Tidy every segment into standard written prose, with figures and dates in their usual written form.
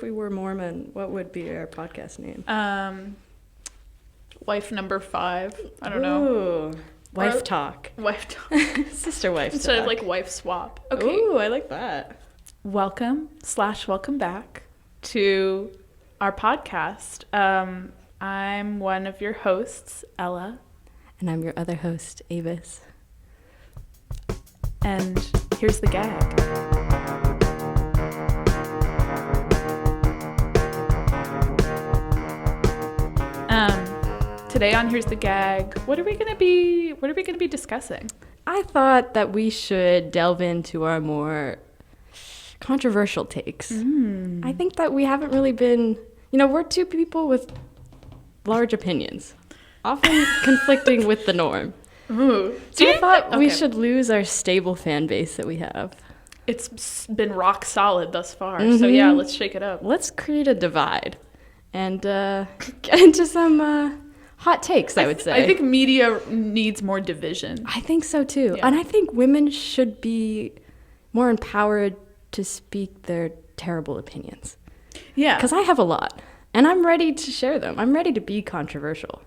we were Mormon, what would be our podcast name? Wife number 5. I don't know. Ooh, wife talk. Wife talk. Sister wife Instead talk. of like wife swap. Okay. Ooh, I like that. Welcome back to our podcast. I'm one of your hosts, Ella. And I'm your other host, Avis. And here's the gag. Today on Here's the Gag, what are we gonna be discussing? I thought that we should delve into our more controversial takes. I think that we haven't really been, we're two people with large opinions, often conflicting with the norm. Ooh. So I thought we should lose our stable fan base that we have. It's been rock solid thus far, so yeah, let's shake it up. Let's create a divide and get into some hot takes, I would say. I think media needs more division. I think so too. Yeah. And I think women should be more empowered to speak their terrible opinions. Yeah. Because I have a lot, and I'm ready to share them. I'm ready to be controversial.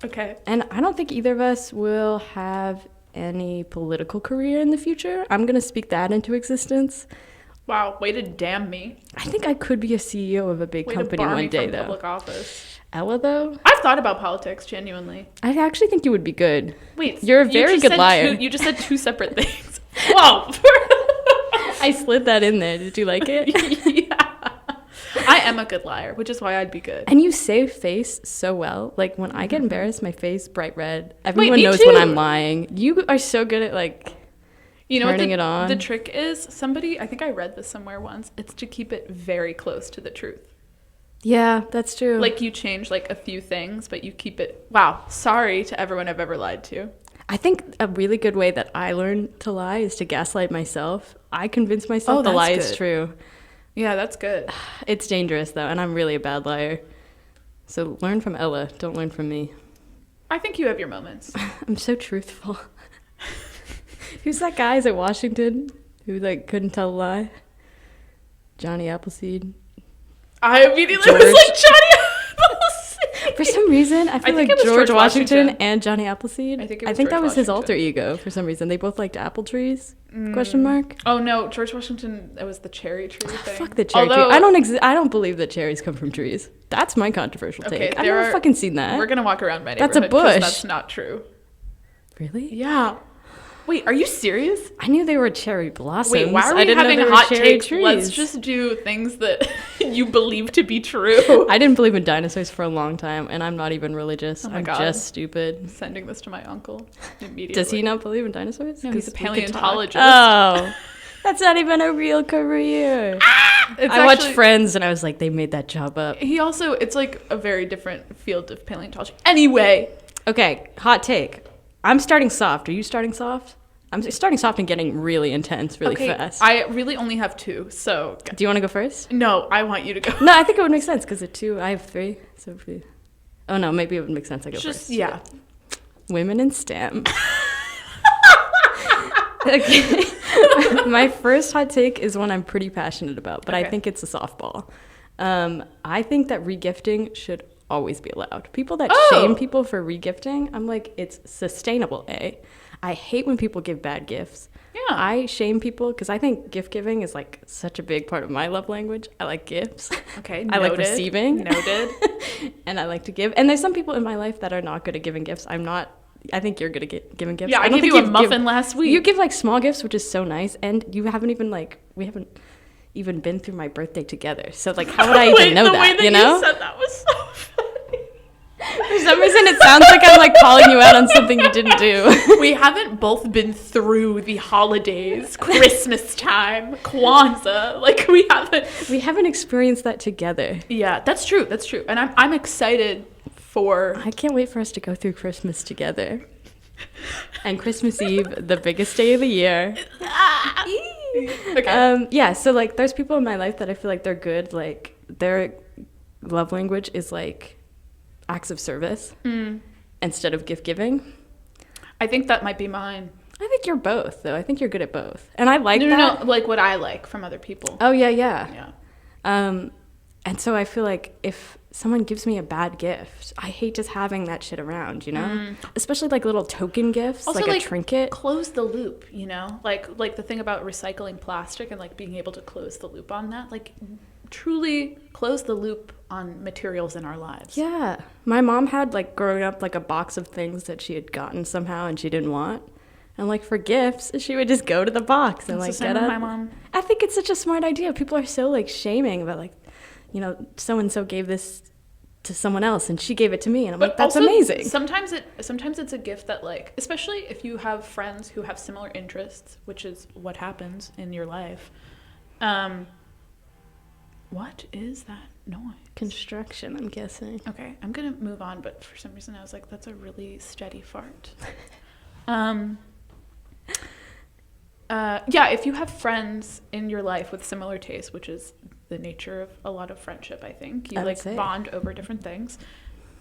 Okay. And I don't think either of us will have any political career in the future. I'm going to speak that into existence. Wow, way to damn me. I think I could be a CEO of a big company one day, though. Public office. Ella, though? I've thought about politics, genuinely. I actually think you would be good. Wait, you're a very good liar. You just said two separate things. Whoa. I slid that in there. Did you like it? Yeah. I am a good liar, which is why I'd be good. And you save face so well. Like, when I get embarrassed, my face bright red. Everyone me knows too. when I'm lying. You are so good at, turning it on. The trick is, I think I read this somewhere once, it's to keep it very close to the truth. Yeah, that's true. Like, you change, a few things, but you keep it... Wow, sorry to everyone I've ever lied to. I think a really good way that I learned to lie is to gaslight myself. I convince myself the lie is true. Yeah, that's good. It's dangerous, though, and I'm really a bad liar. So learn from Ella. Don't learn from me. I think you have your moments. I'm so truthful. Who's that guy? Is it Washington? Who, couldn't tell a lie? Johnny Appleseed. I immediately was like, Johnny Appleseed. For some reason, I feel like George Washington and Johnny Appleseed. I think that was his alter ego for some reason. They both liked apple trees? ? Oh, no. George Washington, that was the cherry tree thing. Fuck the cherry tree. I don't believe that cherries come from trees. That's my controversial take. I've never fucking seen that. We're going to walk around my neighborhood. That's a bush. That's not true. Really? Yeah. Wait, are you serious? I knew they were cherry blossoms. Wait, why are we having hot takes? Trees. Let's just do things that you believe to be true. I didn't believe in dinosaurs for a long time, and I'm not even religious. I'm just stupid. I'm sending this to my uncle immediately. Does he not believe in dinosaurs? No, he's a paleontologist. Oh, that's not even a real career. I watched Friends, and I was like, they made that job up. He also, it's a very different field of paleontology. Anyway. Okay, hot take. I'm starting soft. Are you starting soft? I'm starting soft and getting really intense really fast. I really only have 2, so... Do you want to go first? No, I want you to go. No, I think it would make sense, because at 2, I have 3. So if we... Oh, no, maybe it would make sense I go first. Yeah. Women in STEM. Okay. My first hot take is one I'm pretty passionate about, but I think it's a softball. I think that regifting should always be allowed. People that shame people for regifting, I'm like, it's sustainable, I hate when people give bad gifts. Yeah. I shame people because I think gift giving is such a big part of my love language. I like gifts. Okay, I like receiving. Noted. And I like to give. And there's some people in my life that are not good at giving gifts. I think you're good at giving gifts. Yeah, I gave you a muffin last week. You give small gifts, which is so nice. And you haven't even we haven't even been through my birthday together. So how would I even know that? The way that you said that was so funny. For some reason, it sounds like I'm calling you out on something you didn't do. We haven't both been through the holidays, Christmas time, Kwanzaa. We haven't experienced that together. Yeah, that's true. That's true. And I'm excited for... I can't wait for us to go through Christmas together. And Christmas Eve, the biggest day of the year. Okay. Yeah, so there's people in my life that I feel they're good. Their love language is acts of service instead of gift giving. I think that might be mine. I think you're both, though. I think you're good at both. And I like that. No, what I like from other people. Oh, yeah. And so I feel like if someone gives me a bad gift, I hate just having that shit around, you know? Especially like little token gifts, Also, like a trinket. Close the loop, you know? Like the thing about recycling plastic and like being able to close the loop on that, like truly close the loop on materials in our lives. Yeah. My mom had like growing up like a box of things that she had gotten somehow and she didn't want. And like for gifts, she would just go to the box and like get my mom. I think it's such a smart idea. People are so like shaming about like, you know, so and so gave this to someone else and she gave it to me, and I'm like, that's also amazing. Sometimes it's a gift that like, especially if you have friends who have similar interests, which is what happens in your life. What is that noise? Construction, I'm guessing. Okay, I'm gonna move on, but for some reason I was like, that's a really steady fart. Yeah, if you have friends in your life with similar tastes, which is the nature of a lot of friendship, I think. You like bond over different things.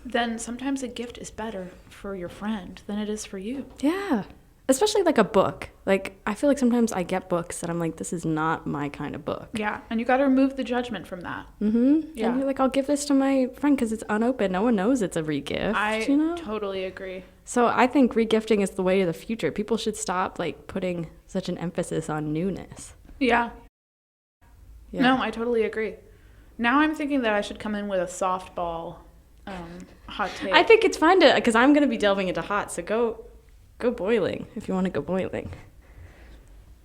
Then sometimes a gift is better for your friend than it is for you. Yeah. Especially like a book. Like, I feel like sometimes I get books that I'm like, this is not my kind of book. Yeah, and you got to remove the judgment from that. Mm-hmm. Yeah. And you're like, I'll give this to my friend because it's unopened. No one knows it's a regift. I totally agree. So I think regifting is the way of the future. People should stop like putting such an emphasis on newness. Yeah. No, I totally agree. Now I'm thinking that I should come in with a softball hot take. I think it's fine to, because I'm going to be delving into hot, so go boiling if you want to go boiling.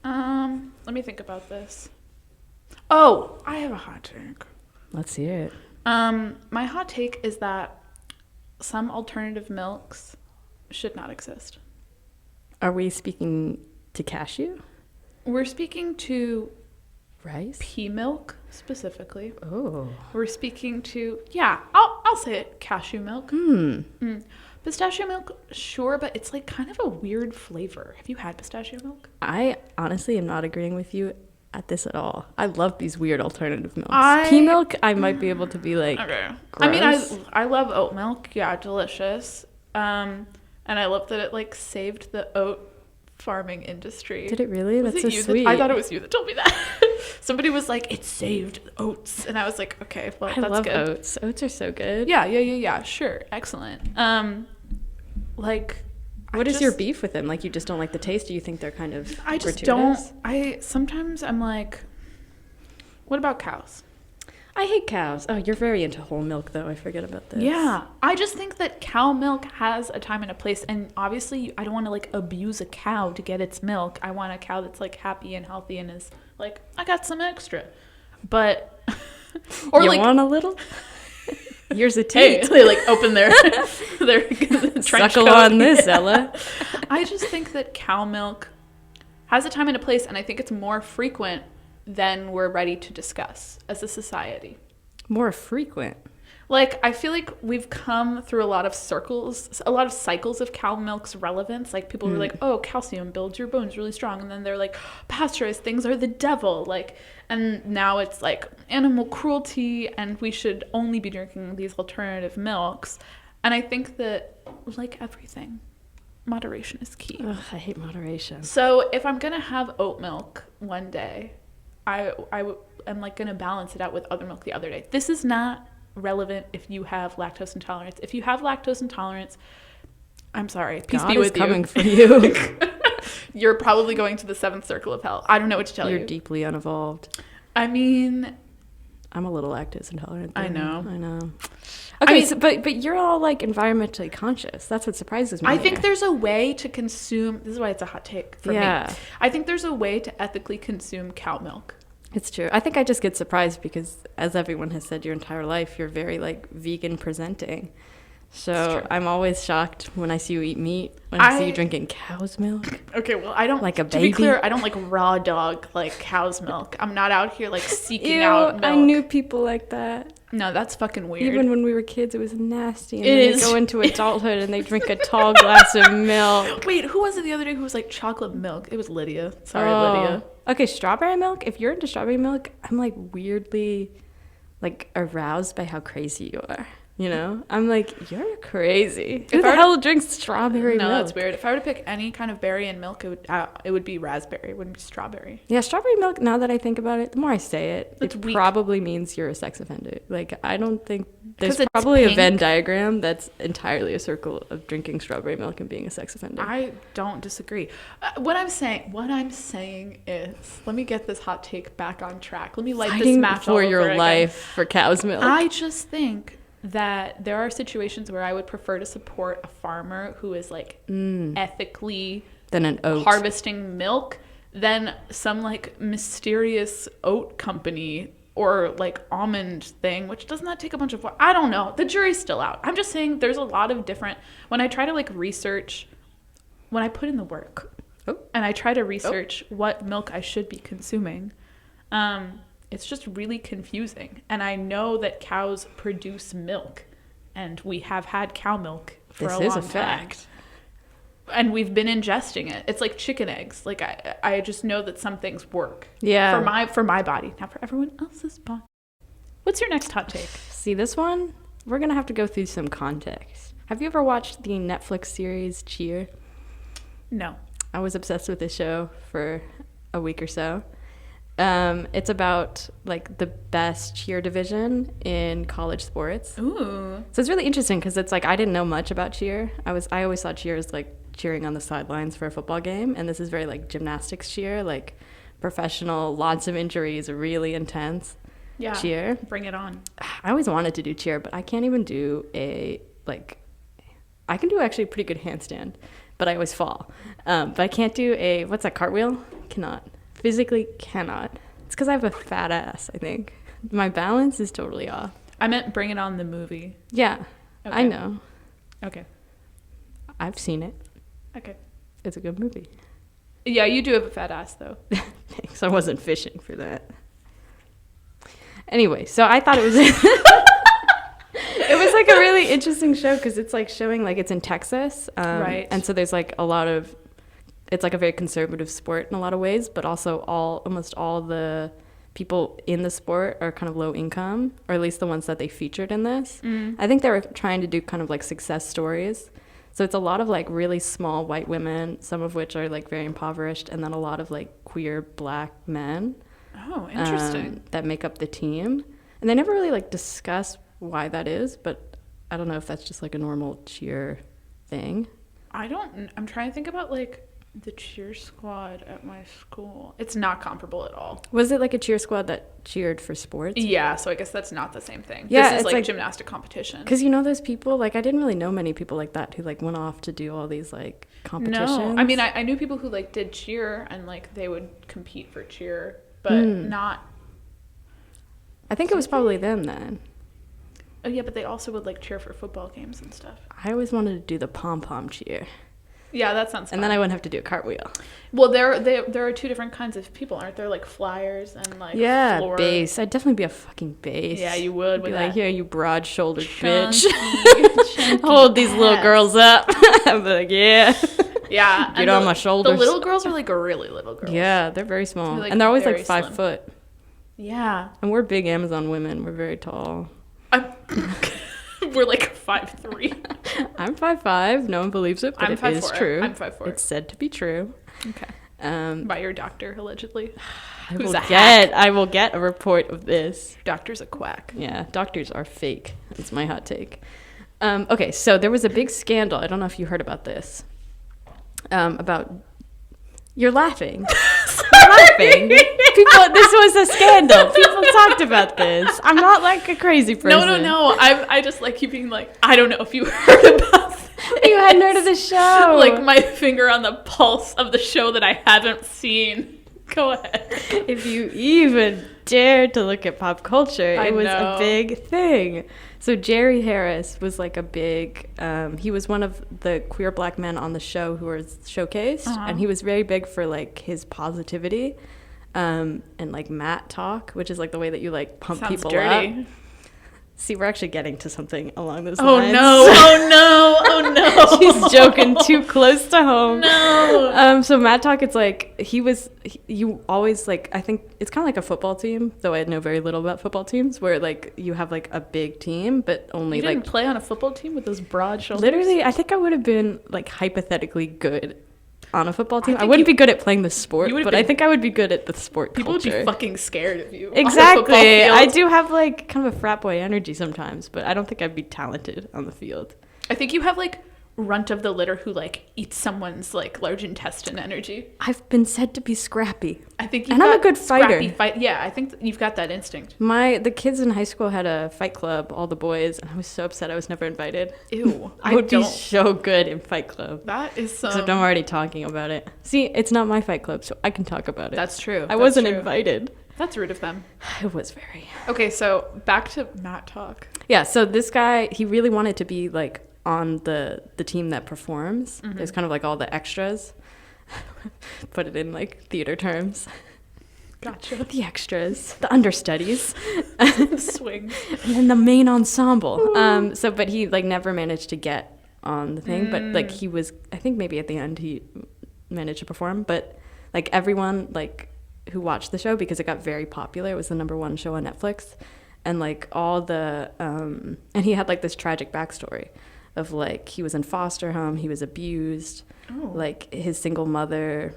Let me think about this. Oh, I have a hot take. Let's hear it. My hot take is that some alternative milks should not exist. Are we speaking to cashew? We're speaking to rice? Pea milk specifically. Oh. We're speaking to, I'll say it, cashew milk. Pistachio milk, sure, but it's like kind of a weird flavor. Have you had pistachio milk? I honestly am not agreeing with you at this at all. I love these weird alternative milks. Pea milk, I might be able to be like, okay. Gross. I mean, I love oat milk. Yeah, delicious. And I love that it like saved the oat farming industry. Did it really? That's so sweet. I thought it was you that told me that. Somebody was like, it saved oats. And I was like, okay, well, that's good. I love oats. Oats are so good. Yeah. Sure. Excellent. What is your beef with them? Like, you just don't like the taste? Do you think they're kind of I just gratuitous? Sometimes I'm like, what about cows? I hate cows. Oh, you're very into whole milk, though. I forget about this. Yeah. I just think that cow milk has a time and a place. And obviously, I don't want to, like, abuse a cow to get its milk. I want a cow that's, like, happy and healthy and is, like, I got some extra. But, or, you like, want a little? Here's a tea. Hey, they, like, open their trench Suckle coat. on this, Ella. I just think that cow milk has a time and a place, and I think it's more frequent than we're ready to discuss as a society. More frequent? Like, I feel like we've come through a lot of cycles of cow milk's relevance. Like, people were like, oh, calcium builds your bones really strong. And then they're like, pasteurized things are the devil. Like, and now it's like animal cruelty and we should only be drinking these alternative milks. And I think that, like everything, moderation is key. Ugh, I hate moderation. So if I'm going to have oat milk one day, I am like going to balance it out with other milk the other day. This is not relevant if you have lactose intolerance. If you have lactose intolerance, I'm sorry. Peace be with you. God is coming for you. You're probably going to the seventh circle of hell. I don't know what to tell you. You're deeply unevolved. I mean, I'm a little lactose intolerant. I know. Okay, I mean, so, but you're all like environmentally conscious. That's what surprises me. I think there's a way to consume. This is why it's a hot take for me. I think there's a way to ethically consume cow milk. It's true. I think I just get surprised because, as everyone has said your entire life, you're very like vegan presenting. So I'm always shocked when I see you eat meat, when I see you drinking cow's milk. Okay, well, I don't, like a baby. To be clear, I don't like raw dog like cow's milk. I'm not out here like seeking out milk. I knew people like that. No, that's fucking weird. Even when we were kids, it was nasty. And then they go into adulthood and they drink a tall glass of milk. Wait, who was it the other day who was like chocolate milk? It was Lydia. Sorry, Lydia. Okay, strawberry milk. If you're into strawberry milk, I'm like weirdly like aroused by how crazy you are. You know, I'm like, you're crazy. Who If the I were hell drinks strawberry No, milk? that's weird. If I were to pick any kind of berry in milk, it would be raspberry. It wouldn't be strawberry. Yeah, strawberry milk, now that I think about it, the more I say it, It's it weak. probably means you're a sex offender. Like, I don't think... 'Cause There's it's probably a pink. Venn diagram that's entirely a circle of drinking strawberry milk and being a sex offender. I don't disagree. What I'm saying is, let me get this hot take back on track. Let me light this Fighting match all for over your again. life for cow's milk. I just think that there are situations where I would prefer to support a farmer who is like ethically Then an oat. harvesting milk than some like mysterious oat company or like almond thing, which doesn't that take a bunch of work? I don't know. The jury's still out. I'm just saying there's a lot of different, when I try to like research, when I put in the work and I try to research what milk I should be consuming, it's just really confusing. And I know that cows produce milk, and we have had cow milk for a long time. This is a fact. And we've been ingesting it. It's like chicken eggs. Like I just know that some things work. Yeah. For my body, not for everyone else's body. What's your next hot take? See, this one, we're going to have to go through some context. Have you ever watched the Netflix series Cheer? No. I was obsessed with this show for a week or so. It's about like the best cheer division in college sports. Ooh. So it's really interesting because it's like I didn't know much about cheer. I always thought cheer is like cheering on the sidelines for a football game, and this is very like gymnastics cheer, like professional, lots of injuries, really intense cheer. Bring it on. I always wanted to do cheer, but I can't even do I can do actually a pretty good handstand, but I always fall. But I can't do what's that, cartwheel? Cannot. Physically cannot. It's because I have a fat ass, I think. My balance is totally off. I meant Bring It On the movie. Yeah, Okay. I know. Okay. I've seen it. Okay. It's a good movie. Yeah, you do have a fat ass, though. Thanks. I wasn't fishing for that. Anyway, so I thought it was... It was like a really interesting show because it's like showing like it's in Texas. Right. And so there's like a lot of... It's like a very conservative sport in a lot of ways, but also almost all the people in the sport are kind of low income, or at least the ones that they featured in this. I think they were trying to do kind of like success stories. So it's a lot of like really small white women, some of which are like very impoverished, and then a lot of like queer black men. Oh, interesting. That make up the team. And they never really like discuss why that is, but I don't know if that's just like a normal cheer thing. I'm trying to think about like the cheer squad at my school. It's not comparable at all. Was it like a cheer squad that cheered for sports? Yeah, so I guess that's not the same thing. Yeah, this is it's like like gymnastic competition. Because you know those people, like I didn't really know many people like that who like went off to do all these like competitions. No, I mean I knew people who like did cheer and like they would compete for cheer, but not. I think it was probably them then. Oh yeah, but they also would like cheer for football games and stuff. I always wanted to do the pom-pom cheer. Yeah, that sounds fun. And then I wouldn't have to do a cartwheel. Well, there are two different kinds of people, aren't there? Like flyers and like floor. Bass. I'd definitely be a fucking bass. Yeah, you would. Be With like, that here, you broad-shouldered chunky, bitch. chunky Hold these little ass. girls up. I'd be like, yeah. Yeah. Get on my shoulders. The little girls are like really little girls. Yeah, they're very small. They're, like, and they're always very like 5 slim. foot. Yeah. And we're big Amazon women. We're very tall. We're like 5'3". I'm 5'5". No one believes it, but I'm it 5'4". is true. I'm 5'4". It's said to be true. Okay. By your doctor, allegedly. I will get a report of this. Doctor's a quack. Yeah, doctors are fake. That's my hot take. Okay, so there was a big scandal. I don't know if you heard about this. About... You're laughing. You're laughing. This was a scandal. People talked about this. I'm not like a crazy person. No. I just like keeping like, I don't know if you heard about this. You hadn't heard of the show. Like my finger on the pulse of the show that I haven't seen. Go ahead. If you even dare to look at pop culture, it was a big thing. So Jerry Harris was like a big, he was one of the queer black men on the show who was showcased. And he was very big for like his positivity and like mat talk, which is like the way that you like pump Sounds people dirty. up. See, we're actually getting to something along those Oh lines. no! Oh no! Oh no! She's joking too close to home. No. So Mad Talk, it's like you always like, I think it's kind of like a football team, though I know very little about football teams, where like you have like a big team, but only You like didn't play on a football team with those broad shoulders. literally. I think I would have been like hypothetically good on a football team. I think wouldn't be good at playing the sport, you would've but I been- think I would be good at the sport People culture. would be fucking scared of you. Exactly. On the football I field. do have like kind of a frat boy energy sometimes, but I don't think I'd be talented on the field. I think you have like runt of the litter who like eats someone's like large intestine energy. I've been said to be scrappy. I think And I'm a good fighter. Yeah, I think you've got that instinct. The kids in high school had a fight club, all the boys, and I was so upset I was never invited. Ew. I would be so good in fight club. That is some. Except I'm already talking about it. See, it's not my fight club, so I can talk about it. That's true. I wasn't invited. That's rude of them. It was very. Okay, so back to Matt Talk. Yeah, so this guy, he really wanted to be like on the team that performs. Mm-hmm. There's kind of like all the extras. Put it in like theater terms. Gotcha. The extras, the understudies, Swing. and then the main ensemble. But he like never managed to get on the thing. But like he was, I think maybe at the end he managed to perform. But like everyone like who watched the show, because it got very popular, it was the #1 show on Netflix, and like all the and he had like this tragic backstory of like he was in foster home, he was abused, like his single mother.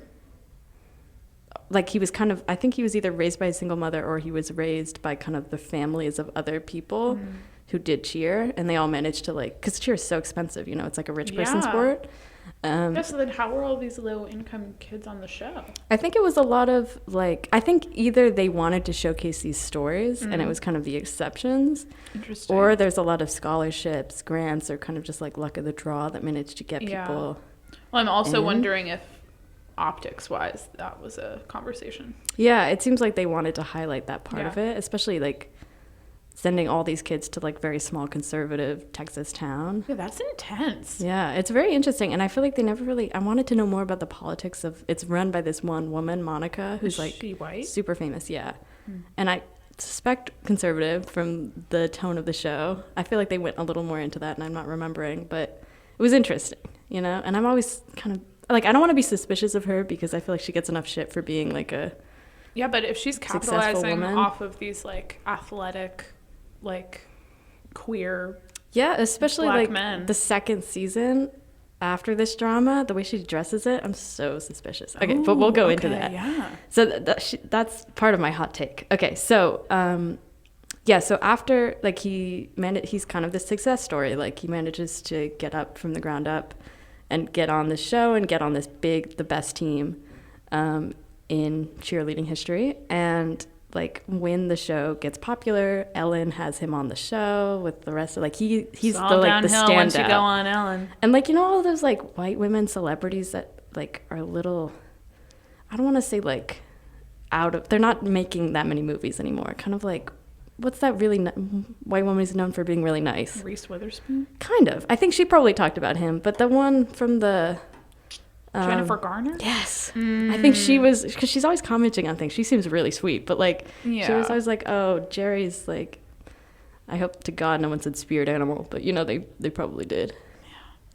Like he was kind of, I think he was either raised by a single mother or he was raised by kind of the families of other people who did cheer, and they all managed to like, because cheer is so expensive, you know, it's like a rich person sport. Yeah, so then how were all these low income kids on the show? I think it was a lot of like, I think either they wanted to showcase these stories and it was kind of the exceptions, Interesting. or there's a lot of scholarships, grants, or kind of just like luck of the draw that managed to get people. Well, I'm also in. wondering if optics wise that was a conversation. Yeah, it seems like they wanted to highlight that part Yeah. of it, especially like sending all these kids to like very small conservative Texas town. Yeah, that's intense. Yeah, it's very interesting, and I feel like they never really, I wanted to know more about the politics of, it's run by this one woman, Monica, who's Is like she white? super famous. Yeah. And I suspect conservative from the tone of the show. I feel like they went a little more into that and I'm not remembering, but it was interesting, you know. And I'm always kind of like, I don't want to be suspicious of her because I feel like she gets enough shit for being like a Yeah, but if she's successful capitalizing woman off of these like athletic, like queer, yeah, especially Black like men. the second season after this drama, the way she dresses it, I'm so suspicious. Okay, but we'll go into that. Yeah. So that's part of my hot take. Okay, so yeah, so after like he's kind of this success story. Like he manages to get up from the ground up and get on the show and get on this the best team in cheerleading history, and like when the show gets popular, Ellen has him on the show with the rest of like he's It's the all like the downhill once you standout. go on Ellen. And like, you know, all those like white women celebrities that like are a little, I don't want to say like they're not making that many movies anymore. Kind of like, what's that really white woman who's known for being really nice? Reese Witherspoon? Kind of. I think she probably talked about him, but the one from the Jennifer Garner? Yes. I think she was, because she's always commenting on things. She seems really sweet, but like, she was always like, oh, Jerry's like, I hope to God no one said spirit animal, but you know, they probably did.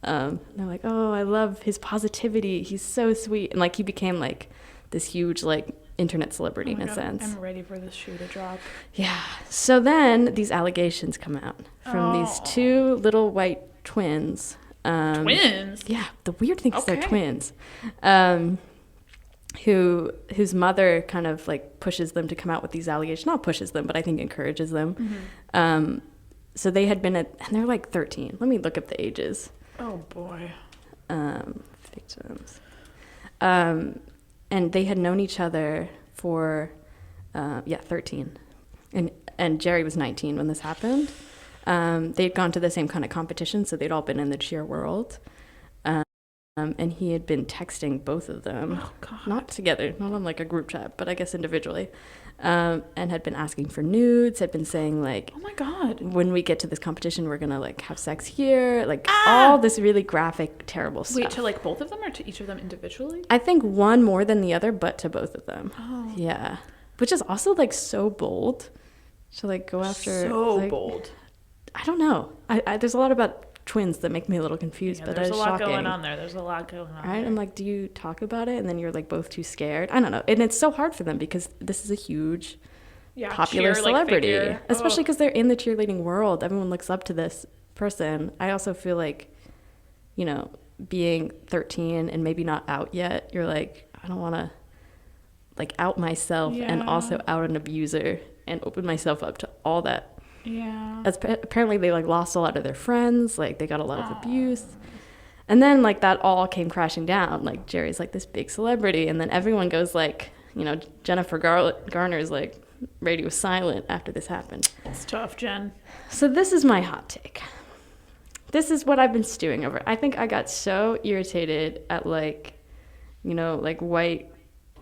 Yeah. They're like, oh, I love his positivity. He's so sweet. And like, he became like this huge like internet celebrity in a sense. I'm ready for this shoe to drop. Yeah. So then these allegations come out from these two little white twins. Twins? Yeah, the weird thing is they're Okay. twins, whose mother kind of like pushes them to come out with these allegations. Not pushes them, but I think encourages them. So they had been and they're like 13. Let me look up the ages. Oh boy. Victims. And they had known each other for 13, and Jerry was 19 when this happened. They'd gone to the same kind of competition, so they'd all been in the cheer world. And he had been texting both of them, not together, not on like a group chat, but I guess individually, and had been asking for nudes, had been saying like, Oh my God. when we get to this competition, we're gonna like have sex here, like all this really graphic, terrible stuff. Wait, to like both of them or to each of them individually? I think one more than the other, but to both of them. Oh. Yeah. Which is also like so bold to like go after. So like, bold. I don't know. There's a lot about twins that make me a little confused, but there's that's a lot shocking. going on there. There's a lot going on. Right? There. I'm like, do you talk about it and then you're like both too scared? I don't know. And it's so hard for them because this is a huge popular celebrity, especially because they're in the cheerleading world. Everyone looks up to this person. I also feel like, you know, being 13 and maybe not out yet, you're like, I don't want to like out myself and also out an abuser and open myself up to all that. Yeah. Apparently they like lost a lot of their friends, like they got a lot of abuse. And then like that all came crashing down. Like Jerry's like this big celebrity, and then everyone goes like, you know, Jennifer Garner's like radio silent after this happened. It's tough, Jen. So this is my hot take. This is what I've been stewing over. I think I got so irritated at like, you know, like white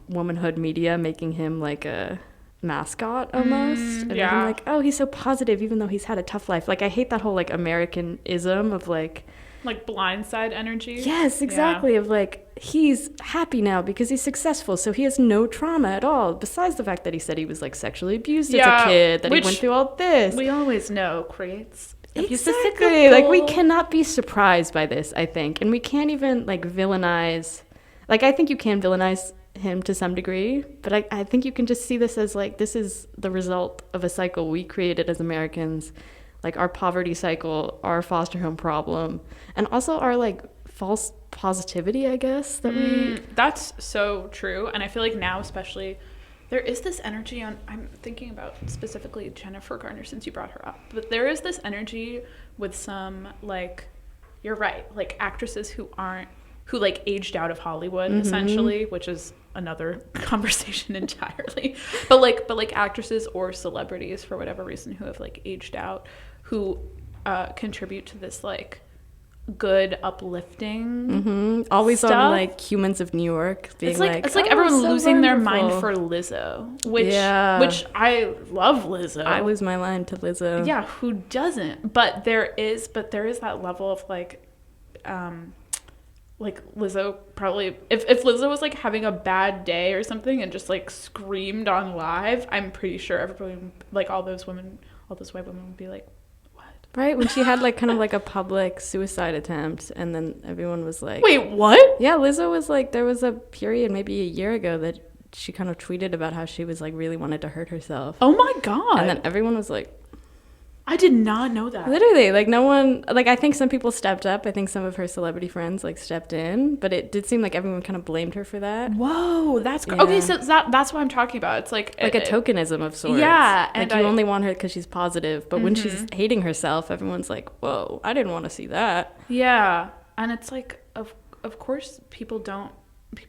womanhood media making him like a mascot almost. And I'm like, oh, he's so positive even though he's had a tough life. Like I hate that whole like Americanism of like blindside energy. Yes, exactly. Of like, he's happy now because he's successful, so he has no trauma at all, besides the fact that he said he was like sexually abused as a kid, that he went through all this. We always know creates exactly. Like we cannot be surprised by this, I think, and we can't even like villainize. Like I think you can villainize him to some degree, but I think you can just see this as like, this is the result of a cycle we created as Americans, like our poverty cycle, our foster home problem, and also our like false positivity, I guess, that that's so true. And I feel like now especially there is this energy on, I'm thinking about specifically Jennifer Garner since you brought her up, but there is this energy with some like, you're right, like actresses who like aged out of Hollywood essentially, which is another conversation entirely, but like actresses or celebrities for whatever reason who have like aged out, who contribute to this like good uplifting always stuff. On like Humans of New York being it's like everyone so losing their wonderful. mind for Lizzo, which I love Lizzo. I lose my mind to Lizzo. Yeah, who doesn't? But there is that level of like Lizzo probably, if Lizzo was like having a bad day or something and just like screamed on live, I'm pretty sure everybody, like all those white women would be like, what? Right, when she had like kind of like a public suicide attempt, and then everyone was like, wait, what? Yeah, Lizzo was like, there was a period maybe a year ago that she kind of tweeted about how she was like really wanted to hurt herself. Oh my God. And then everyone was like, I did not know that. Literally, like no one, like I think some people stepped up. I think some of her celebrity friends like stepped in, but it did seem like everyone kind of blamed her for that. Whoa, that's okay. So that's what I'm talking about. It's like a tokenism of sorts. Yeah, and like you only want her because she's positive, but when she's hating herself, everyone's like, "Whoa, I didn't want to see that." Yeah, and it's like, of course, people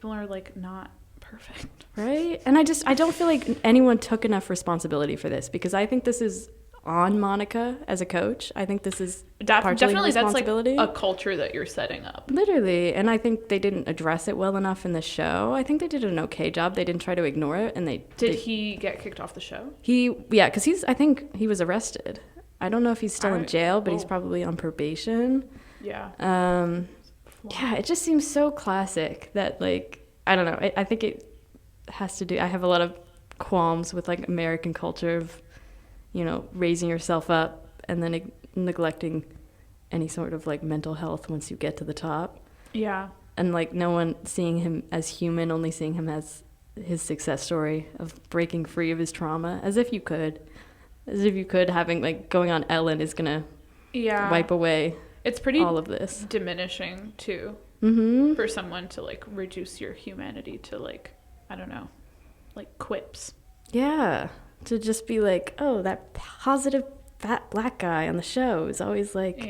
are like not perfect, right? And I don't feel like anyone took enough responsibility for this, because I think this is on Monica as a coach. I think this is definitely that's like a culture that you're setting up. Literally. And I think they didn't address it well enough in the show. I think they did an okay job. They didn't try to ignore it, and did he get kicked off the show? Because I think he was arrested. I don't know if he's still in jail, but he's probably on probation. Yeah. Yeah, it just seems so classic that, like, I don't know. I think it has to do, I have a lot of qualms with like American culture of, you know, raising yourself up and then neglecting any sort of like mental health once you get to the top. Yeah. And like no one seeing him as human, only seeing him as his success story of breaking free of his trauma, as if you could having like going on Ellen is gonna wipe away it's pretty all of this. Diminishing too, for someone to like reduce your humanity to like, I don't know, like quips. Yeah. To just be like, oh, that positive fat black guy on the show is always like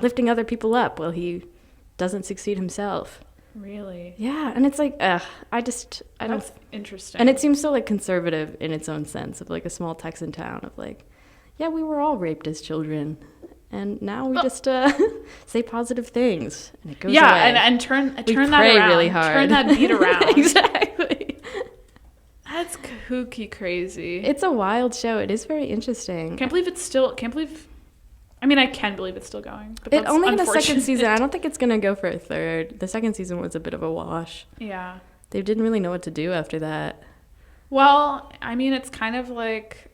lifting other people up while he doesn't succeed himself. Really? Yeah. And it's like, I don't. That's interesting. And it seems so like conservative in its own sense of like a small Texan town of like, yeah, we were all raped as children. And now we just say positive things. And it goes away. And turn that around. Really hard. Turn that beat around. Exactly. That's kooky crazy. It's a wild show. It is very interesting. I can believe it's still going. But it only had a second season. I don't think it's going to go for a third. The second season was a bit of a wash. Yeah. They didn't really know what to do after that. Well, I mean, it's kind of like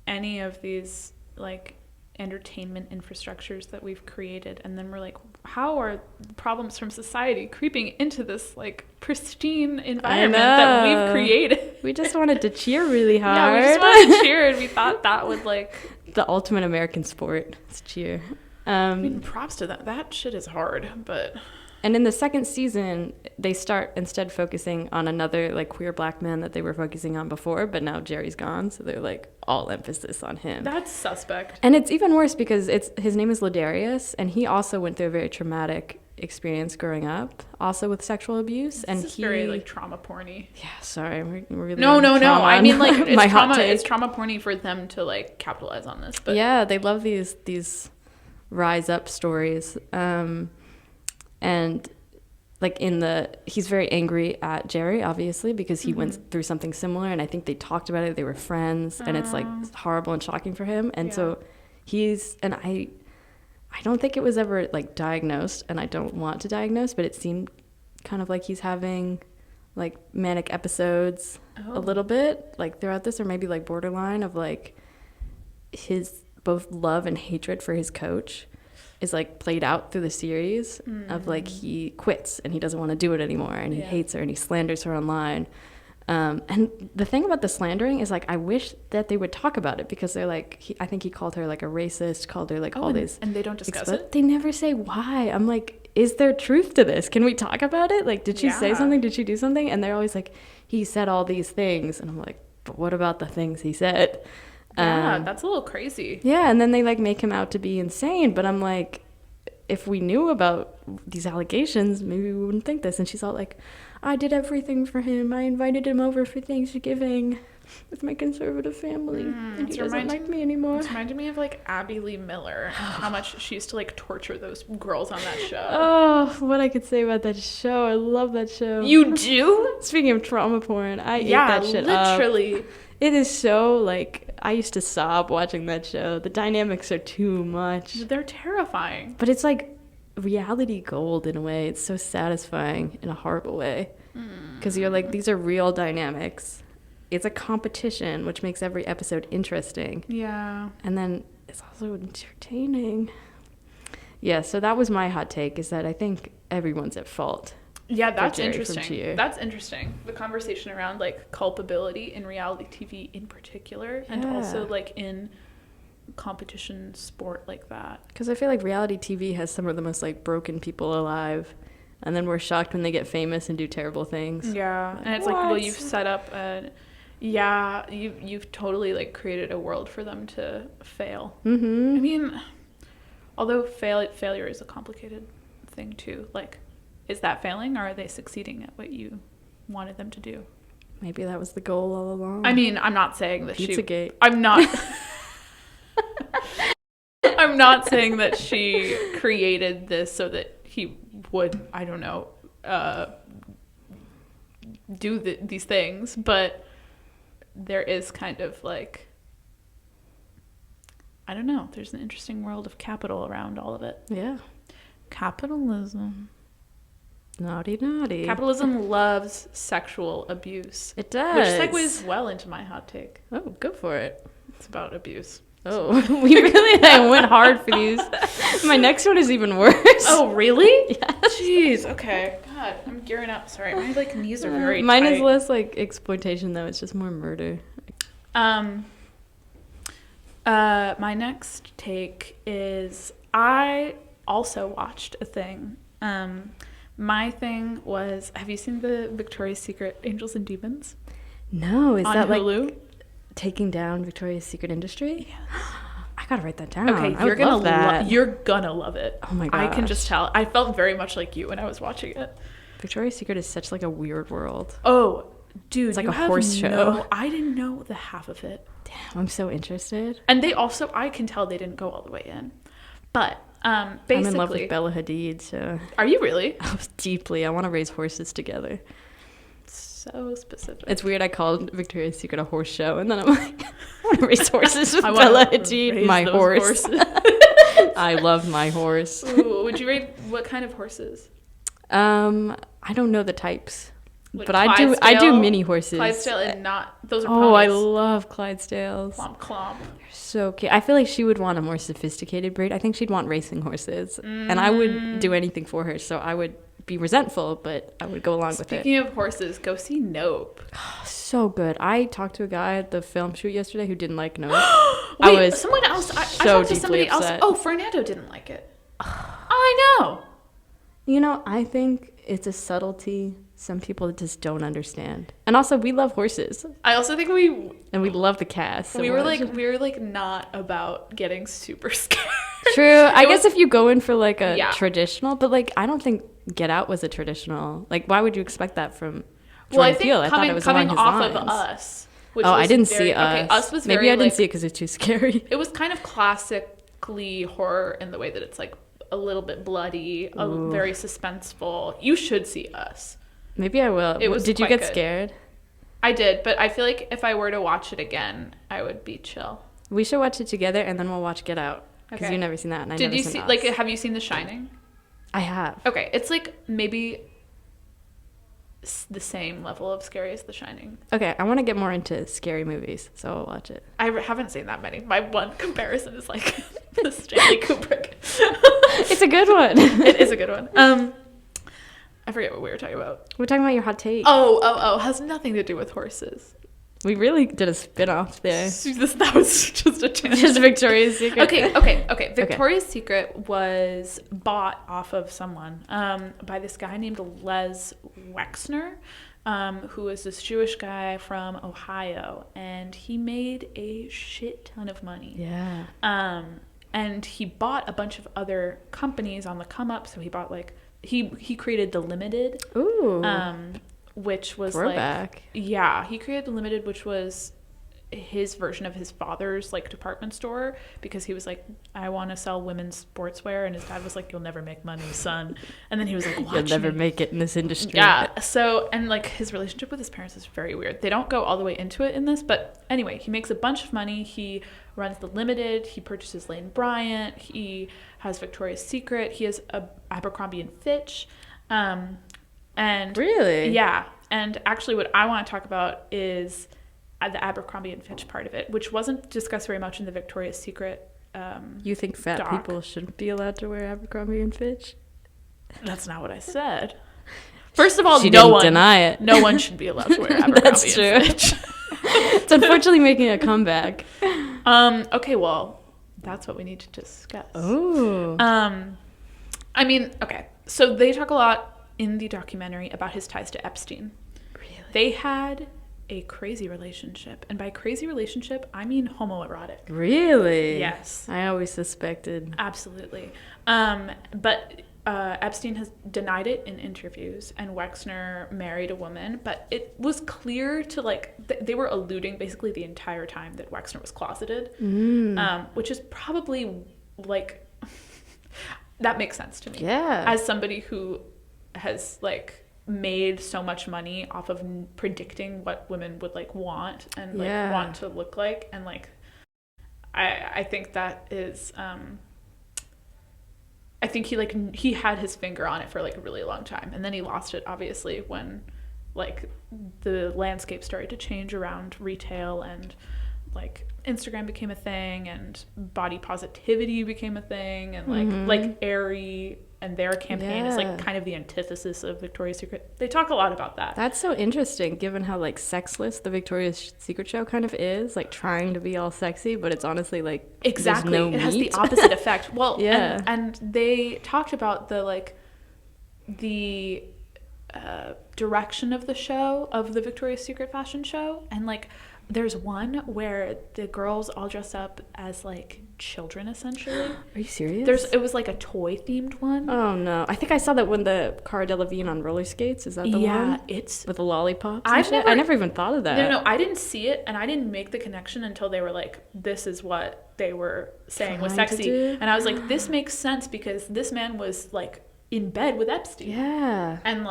any of these like entertainment infrastructures that we've created, and then we're like, how are problems from society creeping into this like pristine environment that we've created? We just wanted to cheer really hard. Yeah, we just wanted to cheer, and we thought that would like the ultimate American sport is cheer. I mean, props to that. That shit is hard, but. And in the second season, they start instead focusing on another like queer black man that they were focusing on before, but now Jerry's gone, so they're like all emphasis on him. That's suspect. And it's even worse because his name is Ladarius, and he also went through a very traumatic experience growing up, also with sexual abuse. And he's very like trauma porny. Yeah, sorry, we're really no. I mean, like it's trauma porny for them to like capitalize on this. But yeah, they love these rise up stories. And like he's very angry at Jerry, obviously, because he went through something similar, and I think they talked about it. They were friends, and it's like horrible and shocking for him. And so I don't think it was ever like diagnosed, and I don't want to diagnose, but it seemed kind of like he's having like manic episodes a little bit like throughout this, or maybe like borderline of like his both love and hatred for his coach is like played out through the series of like he quits and he doesn't want to do it anymore, and he hates her and he slanders her online. And the thing about the slandering is like I wish that they would talk about it, because they're like I think he called her like a racist, called her like all this, and they don't discuss it. They never say why. I'm like, is there truth to this? Can we talk about it? Like, did she say something? Did she do something? And they're always like, he said all these things, and I'm like, but what about the things he said? Yeah, that's a little crazy. Yeah, and then they like make him out to be insane, but I'm like, if we knew about these allegations, maybe we wouldn't think this. And she's all like, I did everything for him. I invited him over for Thanksgiving with my conservative family, and he doesn't like me anymore. It's reminded me of like Abby Lee Miller, and how much she used to like torture those girls on that show. Oh, what I could say about that show. I love that show. You do? Speaking of trauma porn, I ate that shit literally. up. It is so like, I used to sob watching that show. The dynamics are too much. They're terrifying. But it's like reality gold in a way. It's so satisfying in a horrible way. Because you're like, these are real dynamics. It's a competition, which makes every episode interesting. Yeah. And then it's also entertaining. Yeah, so that was my hot take, is that I think everyone's at fault. Yeah, that's interesting. That's interesting. The conversation around like culpability in reality TV in particular, and also like in competition sport like that. Because I feel like reality TV has some of the most like broken people alive, and then we're shocked when they get famous and do terrible things. Yeah, like, and it's like, well, you've set up you've totally like created a world for them to fail. I mean, although failure is a complicated thing too, like. Is that failing, or are they succeeding at what you wanted them to do? Maybe that was the goal all along. I mean, I'm not saying that Pizzagate. I'm not I'm not saying that she created this so that he would, I don't know, do these things, but there is kind of like, I don't know, there's an interesting world of capital around all of it. Yeah. Capitalism. Naughty. Capitalism loves sexual abuse. It does. Which segues well into my hot take. Oh, go for it. It's about abuse. Oh, we really went hard for these. My next one is even worse. Oh, really? Yes. Jeez, okay. God, I'm gearing up. Sorry, my like knees are very mine tight. Is less like exploitation, though. It's just more murder. My next take is I also watched a thing. My thing was, have you seen the Victoria's Secret Angels and Demons? No, is on that Hulu? Like taking down Victoria's Secret industry? Yes. I gotta write that down. Okay, you're gonna love it. Oh my gosh. I can just tell. I felt very much like you when I was watching it. Victoria's Secret is such like a weird world. Oh, dude, it's like a horse show. I didn't know the half of it. Damn, I'm so interested. And they also, I can tell they didn't go all the way in. But basically, I'm in love with Bella Hadid. So are you really? Oh, deeply. I want to raise horses together. So specific. It's weird. I called Victoria's Secret a horse show, and then I'm like, I want to race horses with Bella Hadid. My horse. I love my horse. Ooh, would you rate what kind of horses? I don't know the types. But I do mini horses. Clydesdale and not those are Oh, I ponies. love Clydesdales. Clomp clomp. So cute. I feel like she would want a more sophisticated breed. I think she'd want racing horses. And I would do anything for her, so I would be resentful, but I would go along with it. Speaking of horses, go see Nope. So good. I talked to a guy at the film shoot yesterday who didn't like Nope. Wait, someone else. I talked to somebody else. Oh, Fernando didn't like it. I know. You know, I think it's a subtlety some people just don't understand. And also, we love horses. I also think we love the cast. So we were like not about getting super scared. True. I guess if you go in for like a traditional, but like I don't think Get Out was a traditional. Like, why would you expect that from Jordan Peele? I thought it was coming along his off lines. of Us. I didn't see Us. Okay, Us was maybe very, I didn't see it because it's too scary. It was kind of classically horror in the way that it's like a little bit bloody, very suspenseful. You should see Us. Maybe I will. Did you get scared? I did, but I feel like if I were to watch it again, I would be chill. We should watch it together, and then we'll watch Get Out. Because you've never seen that, and I've never seen Us. Did you see? Have you seen The Shining? I have. Okay, it's like maybe the same level of scary as The Shining. Okay, I want to get more into scary movies, so I'll watch it. I haven't seen that many. My one comparison is like the Stanley Kubrick. It's a good one. It is a good one. I forget what we were talking about. We're talking about your hot take. Oh, has nothing to do with horses. We really did a spin-off there. That was just a tangent. Just Victoria's Secret. Okay. Victoria's Secret was bought off of someone by this guy named Les Wexner, who is this Jewish guy from Ohio, and he made a shit ton of money. Yeah. And he bought a bunch of other companies on the come up. So he bought he created The Limited. Ooh. Which was throwback. He created The Limited, which was his version of his father's department store, because he was like, I want to sell women's sportswear, and his dad was like, you'll never make money, son. And then he was like, watch you'll never make it in this industry. Yeah. So, and his relationship with his parents is very weird. They don't go all the way into it in this, but anyway, he makes a bunch of money. He runs The Limited. He purchases Lane Bryant. He has Victoria's Secret. He has a Abercrombie and Fitch. And really? Yeah. And actually what I want to talk about is the Abercrombie and Fitch part of it, which wasn't discussed very much in the Victoria's Secret You think fat people shouldn't be allowed to wear Abercrombie and Fitch? That's not what I said. First of all, she didn't deny it. No one should be allowed to wear Abercrombie That's true. and Fitch. It's unfortunately making a comeback. Okay, well, that's what we need to discuss. Oh. I mean, okay. So they talk a lot in the documentary about his ties to Epstein. Really? They had a crazy relationship. And by crazy relationship, I mean homoerotic. Really? Yes. I always suspected. Absolutely. But Epstein has denied it in interviews, and Wexner married a woman, but it was clear to they were alluding basically the entire time that Wexner was closeted, which is probably that makes sense to me. Yeah. As somebody who has made so much money off of predicting what women would want and want to look like, and I think that is I think he had his finger on it for a really long time, and then he lost it obviously when the landscape started to change around retail, and Instagram became a thing, and body positivity became a thing, and Aerie and their campaign is kind of the antithesis of Victoria's Secret. They talk a lot about that. That's so interesting, given how sexless the Victoria's Secret show kind of is, trying to be all sexy, but it's honestly exactly no it has meat. the opposite effect. Well, yeah, and they talked about the direction of the show, of the Victoria's Secret fashion show, and there's one where the girls all dress up as children essentially. Are you serious? It was a toy themed one. Oh no, I think I saw that when the Cara Delevingne on roller skates. Is that the one? Yeah, it's with the lollipops. I never even thought of that. No, I didn't see it, and I didn't make the connection until they were this is what they were saying was sexy, and I was like, this makes sense because this man was in bed with Epstein. Yeah, and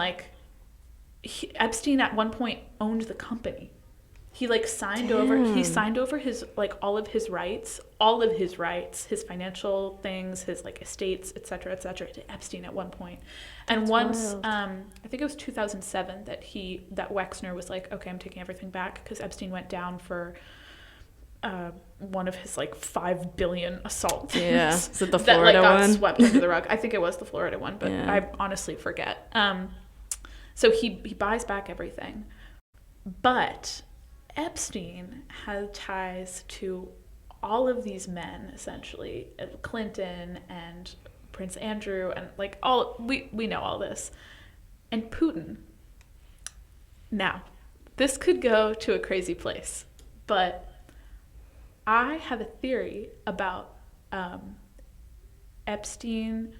Epstein at one point owned the company. He like signed over his like all of his rights, his financial things, his like estates, etc., to Epstein at one point. And That's once wild. I think it was 2007 that Wexner was like, okay, I'm taking everything back, because Epstein went down for one of his like 5 billion assault things. Yeah, is it the that Florida like got one? swept under the rug. I think it was the Florida one, but Yeah. I honestly forget. So he buys back everything, but Epstein had ties to all of these men, essentially, Clinton and Prince Andrew, and like all we know all this, and Putin. Now, this could go to a crazy place, but I have a theory about Epstein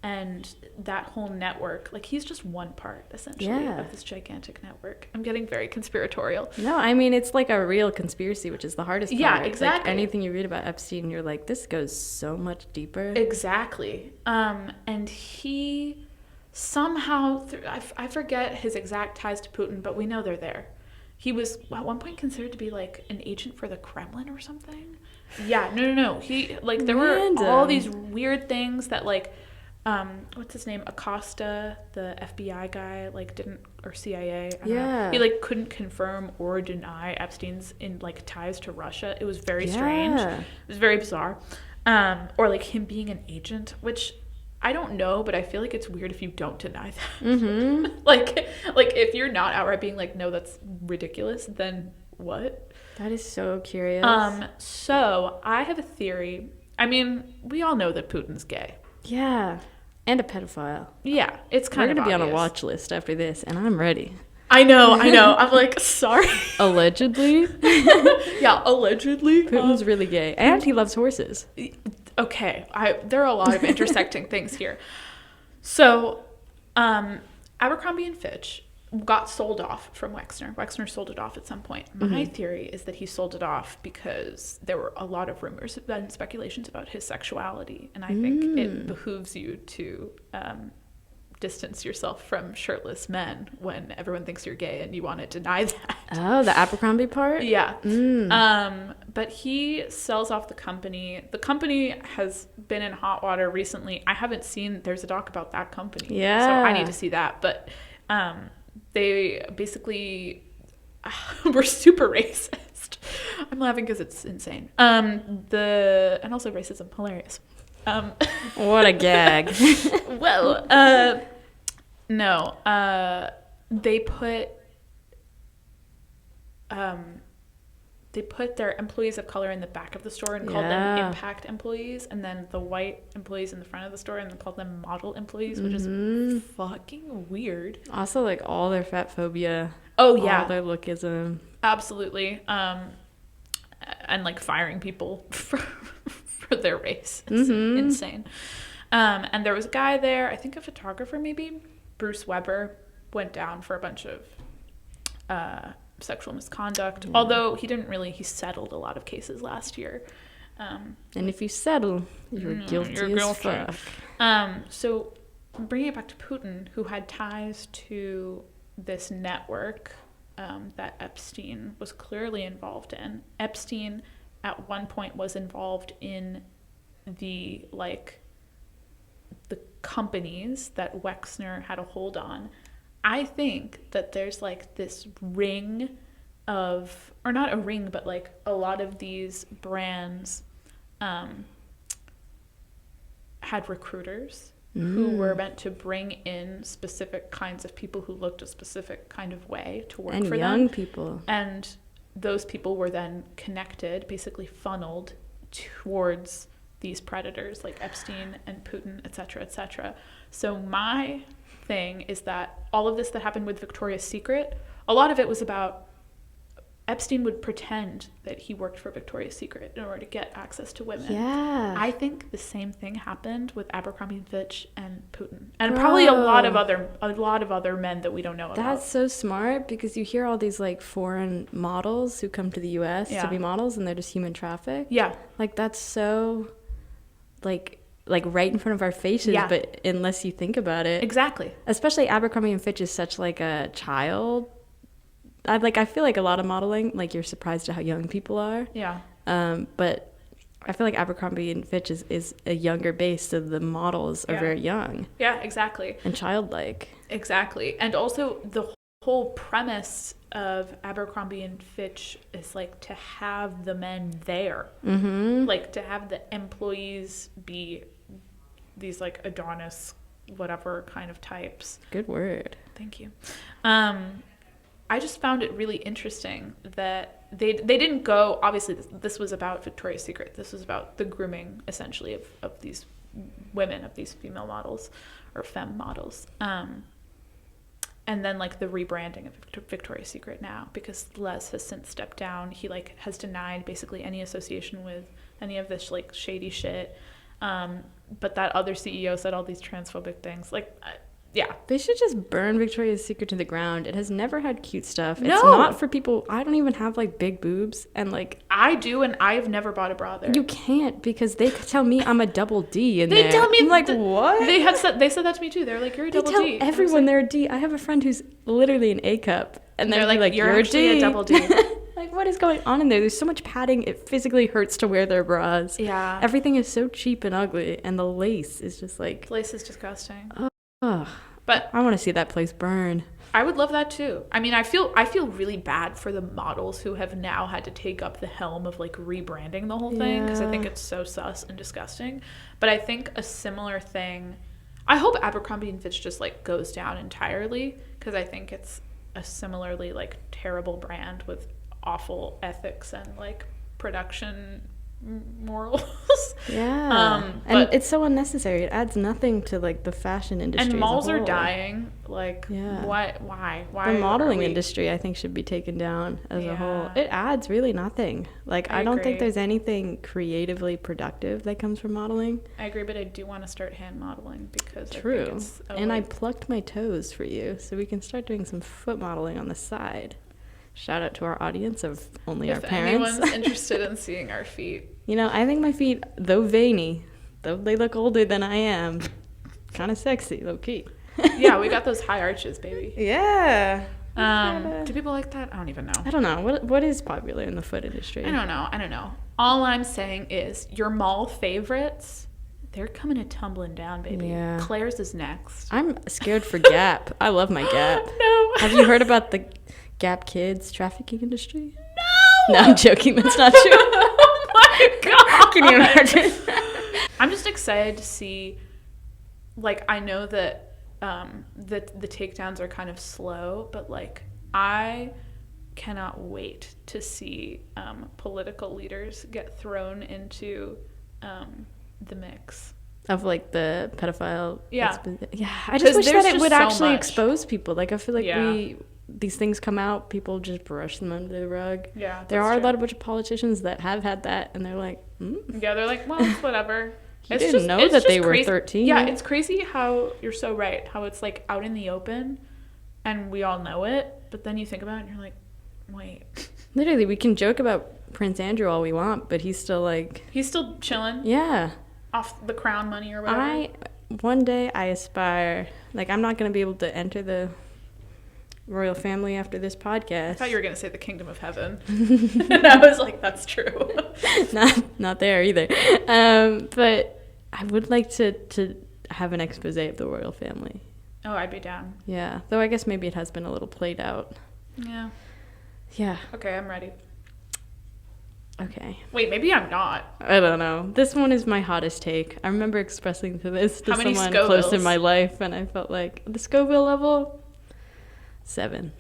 and that whole network. Like, he's just one part, essentially, of this gigantic network. I'm getting very conspiratorial. No, I mean, it's like a real conspiracy, which is the hardest part. Yeah, exactly. Like, anything you read about Epstein, you're like, this goes so much deeper. Exactly. And he somehow, I forget his exact ties to Putin, but we know they're there. He was at one point considered to be like an agent for the Kremlin or something. Yeah, no. He, like, there were all these weird things that, like, what's his name? Acosta, the FBI guy, like or CIA. I don't know. He like couldn't confirm or deny Epstein's ties to Russia. It was very strange. It was very bizarre. Or like him being an agent, which I don't know, but I feel like it's weird if you don't deny that. Mm-hmm. like if you're not outright being like, no, that's ridiculous, then what? That is so curious. So I have a theory. I mean, we all know that Putin's gay. Yeah. And a pedophile. Yeah, it's kind of obvious. We're going to be on a watch list after this, and I'm ready. I know. I'm like, sorry. Allegedly? Yeah, allegedly. Putin's really gay. And he loves horses. Okay, there are a lot of intersecting things here. So, Abercrombie and Fitch got sold off from Wexner. Wexner sold it off at some point. My theory is that he sold it off because there were a lot of rumors and speculations about his sexuality, and I think it behooves you to distance yourself from shirtless men when everyone thinks you're gay and you want to deny that. Oh, the Abercrombie part? Yeah. But he sells off the company. The company has been in hot water recently. I haven't seen, there's a doc about that company. Yeah. So I need to see that. But they basically were super racist. I'm laughing because it's insane. And also racism, hilarious. What a gag. Well, no. They put their employees of color in the back of the store and called them impact employees, and then the white employees in the front of the store and called them model employees, which is fucking weird. Also, like, all their fat phobia. Oh, yeah. All their lookism. Absolutely. And, like, firing people for their race. It's insane. And there was a guy there, I think a photographer maybe, Bruce Weber, went down for a bunch of sexual misconduct, although he settled a lot of cases last year. And if you settle, you're guilty as fuck. So bringing it back to Putin, who had ties to this network that Epstein was clearly involved in. Epstein at one point was involved in the companies that Wexner had a hold on. I think that there's like this ring of, or not a ring, but like a lot of these brands had recruiters who were meant to bring in specific kinds of people who looked a specific kind of way to work for them. And young people. And those people were then connected, basically funneled towards these predators like Epstein and Putin, et cetera, et cetera. So my thing is that all of this that happened with Victoria's Secret, a lot of it was about Epstein would pretend that he worked for Victoria's Secret in order to get access to women. Yeah. I think the same thing happened with Abercrombie and Fitch and Putin. And probably a lot of other men that we don't know about. That's so smart, because you hear all these like foreign models who come to the US to be models, and they're just human trafficked. Yeah. Like, that's so like right in front of our faces, but unless you think about it. Exactly. Especially Abercrombie and Fitch is such like a child I feel like a lot of modeling, like you're surprised at how young people are. Yeah. But I feel like Abercrombie and Fitch is a younger base, so the models are very young. Yeah, exactly. And childlike. Exactly. And also the whole premise of Abercrombie and Fitch is like to have the men there. Mm-hmm. Like to have the employees be these like Adonis whatever kind of types. Good word. Thank you. I just found it really interesting that they didn't go, obviously this was about Victoria's Secret. This was about the grooming essentially of these women, of these female models or femme models. And then like the rebranding of Victoria's Secret now, because Les has since stepped down. He like has denied basically any association with any of this like shady shit. But that other CEO said all these transphobic things. Like, yeah. They should just burn Victoria's Secret to the ground. It has never had cute stuff. No. It's not for people. I don't even have like big boobs. And like. I do, and I have never bought a bra there. You can't, because they tell me I'm a double D in they there. Tell me. I'm like, what? They said that to me too. They're like, you're a double D. They tell everyone they're a D. I have a friend who's literally an A cup. And they're like, you're actually a double D. Like, what is going on in there? There's so much padding. It physically hurts to wear their bras. Yeah. Everything is so cheap and ugly. And the lace is just like. The lace is disgusting. Ugh. But I want to see that place burn. I would love that too. I mean, I feel really bad for the models who have now had to take up the helm of like rebranding the whole thing, because I think it's so sus and disgusting. But I think a similar thing, I hope Abercrombie and Fitch just like goes down entirely, because I think it's a similarly like terrible brand with awful ethics and like production morals. Yeah. And it's so unnecessary. It adds nothing to like the fashion industry. And malls are dying. Like, why? The modeling industry, I think, should be taken down as a whole. It adds really nothing. Like, I don't think there's anything creatively productive that comes from modeling. I agree, but I do want to start hand modeling, because True. I think it's I plucked my toes for you, so we can start doing some foot modeling on the side. Shout out to our audience of only our parents. If anyone's interested in seeing our feet. You know, I think my feet, though veiny, though they look older than I am, kind of sexy, low-key. Yeah, we got those high arches, baby. Yeah. Do people like that? I don't even know. I don't know. What is popular in the foot industry? I don't know. All I'm saying is your mall favorites, they're coming a tumbling down, baby. Yeah. Claire's is next. I'm scared for Gap. I love my Gap. No. Have you heard about the Gap Kids trafficking industry? No, I'm joking. That's not true. Oh my god! Can you imagine? I'm just excited to see. Like, I know that the takedowns are kind of slow, but like I cannot wait to see political leaders get thrown into the mix. Of like the pedophile. Yeah. I just wish that it would actually much. Expose people. Like, I feel like these things come out, people just brush them under the rug. Yeah, there are a lot of bunch of politicians that have had that, and they're like, yeah, they're like, well, it's whatever. You didn't know that they were 13. Yeah, it's crazy how you're so right. How it's like out in the open, and we all know it. But then you think about it, and you're like, wait. Literally, we can joke about Prince Andrew all we want, but he's still chilling. Yeah. Off the crown money or whatever. One day I aspire, like, I'm not going to be able to enter the royal family after this podcast. I thought you were going to say the kingdom of heaven. And I was like, that's true. not there either. But I would like to have an expose of the royal family. Oh, I'd be down. Yeah. Though I guess maybe it has been a little played out. Yeah. Yeah. Okay, I'm ready. Okay. Wait, maybe I'm not. I don't know. This one is my hottest take. I remember expressing this to someone Scovilles? close in my life, and I felt like the Scoville level, 7.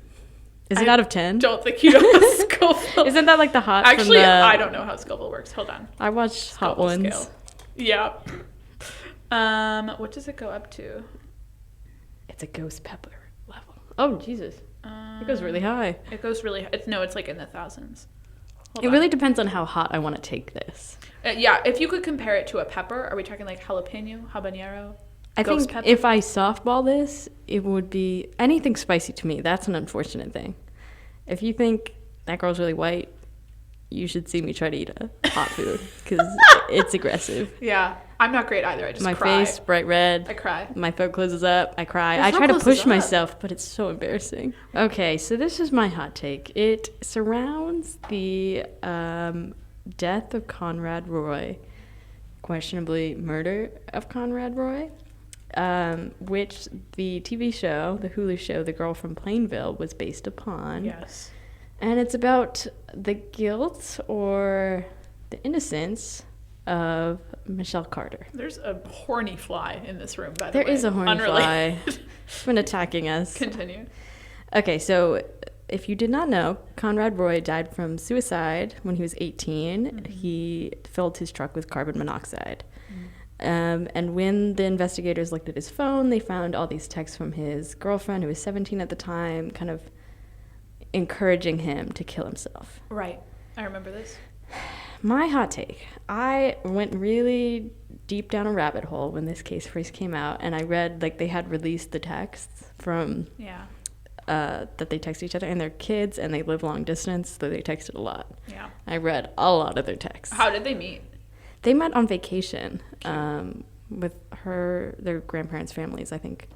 Is it out of 10? Don't think you know Scoville. Isn't that like the hot? Actually, I don't know how Scoville works. Hold on. I watched Hot Ones. Scale. Yeah. What does it go up to? It's a ghost pepper level. Oh Jesus! It goes really high. It goes really. It's like in the thousands. It really depends on how hot I want to take this. Yeah, if you could compare it to a pepper, are we talking like jalapeno, habanero? I think pepper? If I softball this, it would be anything spicy to me. That's an unfortunate thing. If you think that girl's really white, you should see me try to eat a hot food because it's aggressive. Yeah, I'm not great either. I just my cry. face bright red. I cry. My throat closes up. I cry. Your I throat try to closes push up. myself, but it's so embarrassing. Okay, so this is my hot take. It surrounds the death of Conrad Roy, questionably murder of Conrad Roy, which the TV show, the Hulu show, The Girl from Plainville, was based upon. Yes. And it's about the guilt or the innocence of Michelle Carter. There's a horny fly in this room, by the way. There is a horny fly. It's been attacking us. Continue. Okay, so if you did not know, Conrad Roy died from suicide when he was 18. Mm-hmm. He filled his truck with carbon monoxide. Mm-hmm. And when the investigators looked at his phone, they found all these texts from his girlfriend, who was 17 at the time, kind of encouraging him to kill himself. Right. I remember this. My hot take. I went really deep down a rabbit hole when this case first came out, and I read, like, they had released the texts from that they text each other, and they're kids, and they live long distance, so they texted a lot. Yeah. I read a lot of their texts. How did they meet? They met on vacation with their grandparents' families, I think,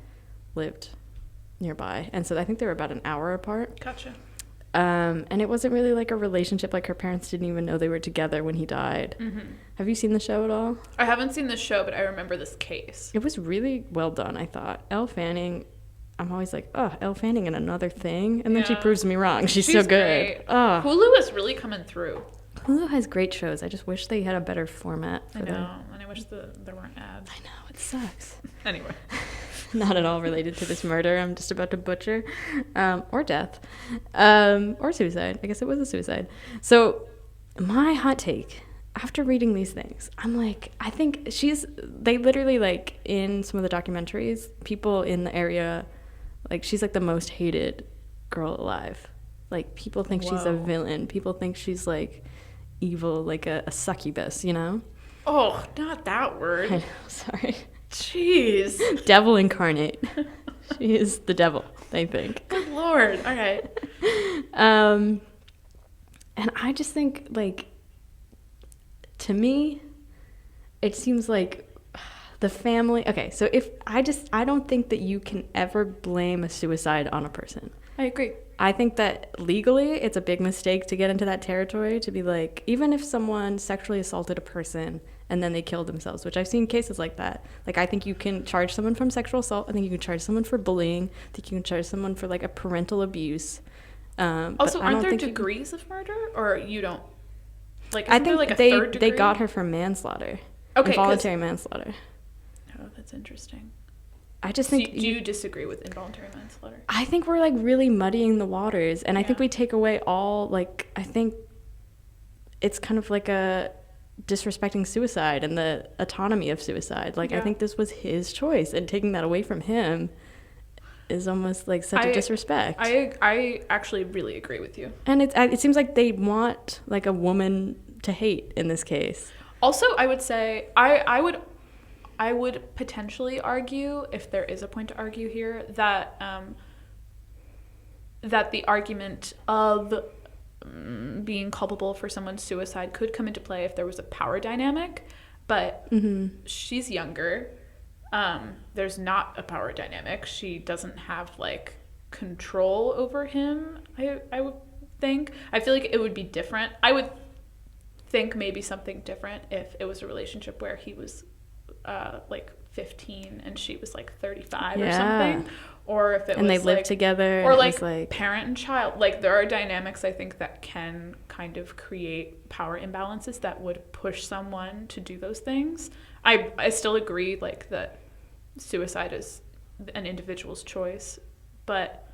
lived nearby. And so I think they were about an hour apart. Gotcha. And it wasn't really like a relationship. Like, her parents didn't even know they were together when he died. Mm-hmm. Have you seen the show at all? I haven't seen the show, but I remember this case. It was really well done, I thought. Elle Fanning, I'm always like, oh, Elle Fanning in another thing. And then she proves me wrong. She's so good. Oh. Hulu is really coming through. Hulu has great shows. I just wish they had a better format. I know. And I wish there weren't ads. I know. It sucks. Anyway. Not at all related to this murder I'm just about to butcher, or death, or suicide. I guess it was a suicide. So my hot take, after reading these things, I'm like, I think they literally, like, in some of the documentaries, people in the area, like, she's like the most hated girl alive. Like, people think she's a villain. People think she's like evil, like a succubus, you know? Oh, not that word. I know, sorry. Jeez. Devil incarnate. She is the devil, they think. Good Lord. All right. And I just think, like, to me, it seems like the family. Okay, so I don't think that you can ever blame a suicide on a person. I agree. I think that legally it's a big mistake to get into that territory, to be like, even if someone sexually assaulted a person and then they killed themselves, which I've seen cases like that. Like, I think you can charge someone from sexual assault. I think you can charge someone for bullying. I think you can charge someone for, like, a parental abuse. Also, aren't there degrees of murder? Or you don't? Like, I think like a third degree? They got her for manslaughter. Okay. Involuntary manslaughter. Oh, that's interesting. I just think... Do you disagree with involuntary manslaughter? I think we're, like, really muddying the waters. And I think we take away all, like, I think it's kind of like a disrespecting suicide and the autonomy of suicide. Like, I think this was his choice, and taking that away from him is almost like such a disrespect. I actually really agree with you. And it seems like they want, like, a woman to hate in this case. Also, I would say I would potentially argue, if there is a point to argue here, that that the argument of being culpable for someone's suicide could come into play if there was a power dynamic, but she's younger. There's not a power dynamic. She doesn't have, like, control over him, I would think. I feel like it would be different. I would think maybe something different if it was a relationship where he was like 15 and she was like 35 or something, or if it was they lived together, or like parent and child. Like, there are dynamics, I think, that can kind of create power imbalances that would push someone to do those things. I still agree, like, that suicide is an individual's choice, but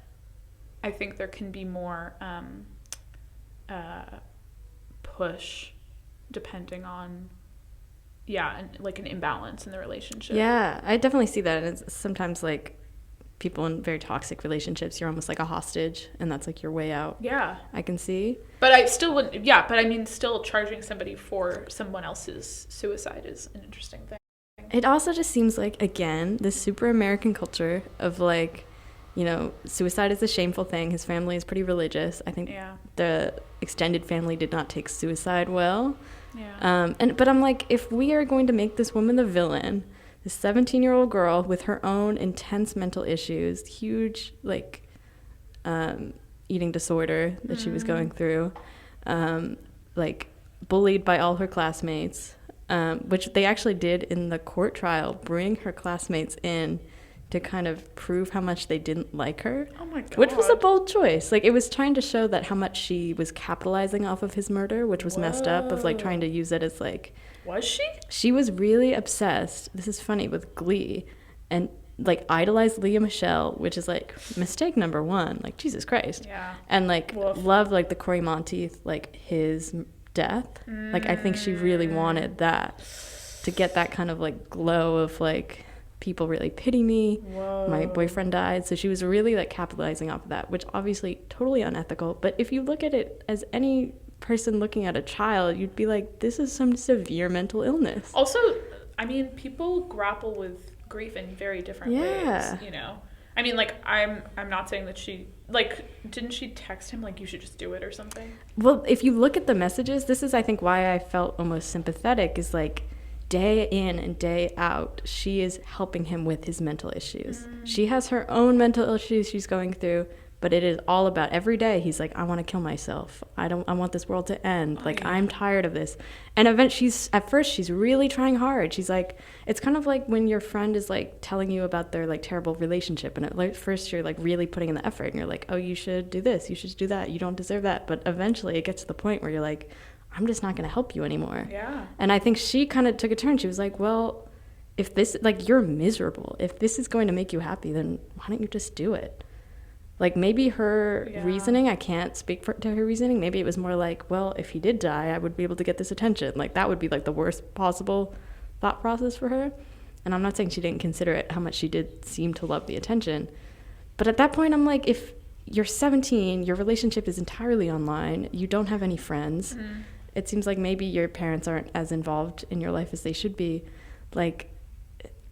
I think there can be more push depending on and like an imbalance in the relationship. Yeah, I definitely see that. And it's sometimes, like, people in very toxic relationships, you're almost like a hostage, and that's, like, your way out. Yeah, I can see. But I still wouldn't. Yeah, but I mean, still charging somebody for someone else's suicide is an interesting thing. It also just seems like, again, this super American culture of, like, you know, suicide is a shameful thing. His family is pretty religious. I think the extended family did not take suicide well. Yeah. But I'm like, if we are going to make this woman the villain, this 17-year-old girl with her own intense mental issues, huge like eating disorder that she was going through, like bullied by all her classmates, which they actually did in the court trial, bring her classmates in to kind of prove how much they didn't like her. Oh my God. Which was a bold choice. Like, it was trying to show that how much she was capitalizing off of his murder, which was messed up, of like trying to use it as like... Was she? She was really obsessed, this is funny, with Glee, and like idolized Leah Michele, which is like mistake number one, like Jesus Christ. Yeah. And like loved like the Corey Monteith, like his death. Like, I think she really wanted that, to get that kind of like glow of like, people really pity me. Whoa. My boyfriend died. So she was really like capitalizing off of that, which obviously totally unethical. But if you look at it as any person looking at a child, you'd be like, this is some severe mental illness. Also, I mean, people grapple with grief in very different ways, you know? I mean, like, I'm not saying that she, like, didn't she text him, like, you should just do it or something? Well, if you look at the messages, this is, I think, why I felt almost sympathetic, is like, day in and day out, she is helping him with his mental issues. She has her own mental issues she's going through, but it is all about, every day he's like, I want to kill myself. I want this world to end. Like, I'm tired of this. And at first she's really trying hard. She's like, it's kind of like when your friend is like telling you about their like terrible relationship, and at first you're like really putting in the effort, and you're like, oh, you should do this, you should do that, you don't deserve that. But eventually it gets to the point where you're like, I'm just not going to help you anymore. Yeah. And I think she kind of took a turn. She was like, well, if this, like, you're miserable. If this is going to make you happy, then why don't you just do it? Like, maybe her reasoning, I can't speak to her reasoning. Maybe it was more like, well, if he did die, I would be able to get this attention. Like, that would be like the worst possible thought process for her. And I'm not saying she didn't consider it, how much she did seem to love the attention. But at that point, I'm like, if you're 17, your relationship is entirely online, you don't have any friends. It seems like maybe your parents aren't as involved in your life as they should be. Like,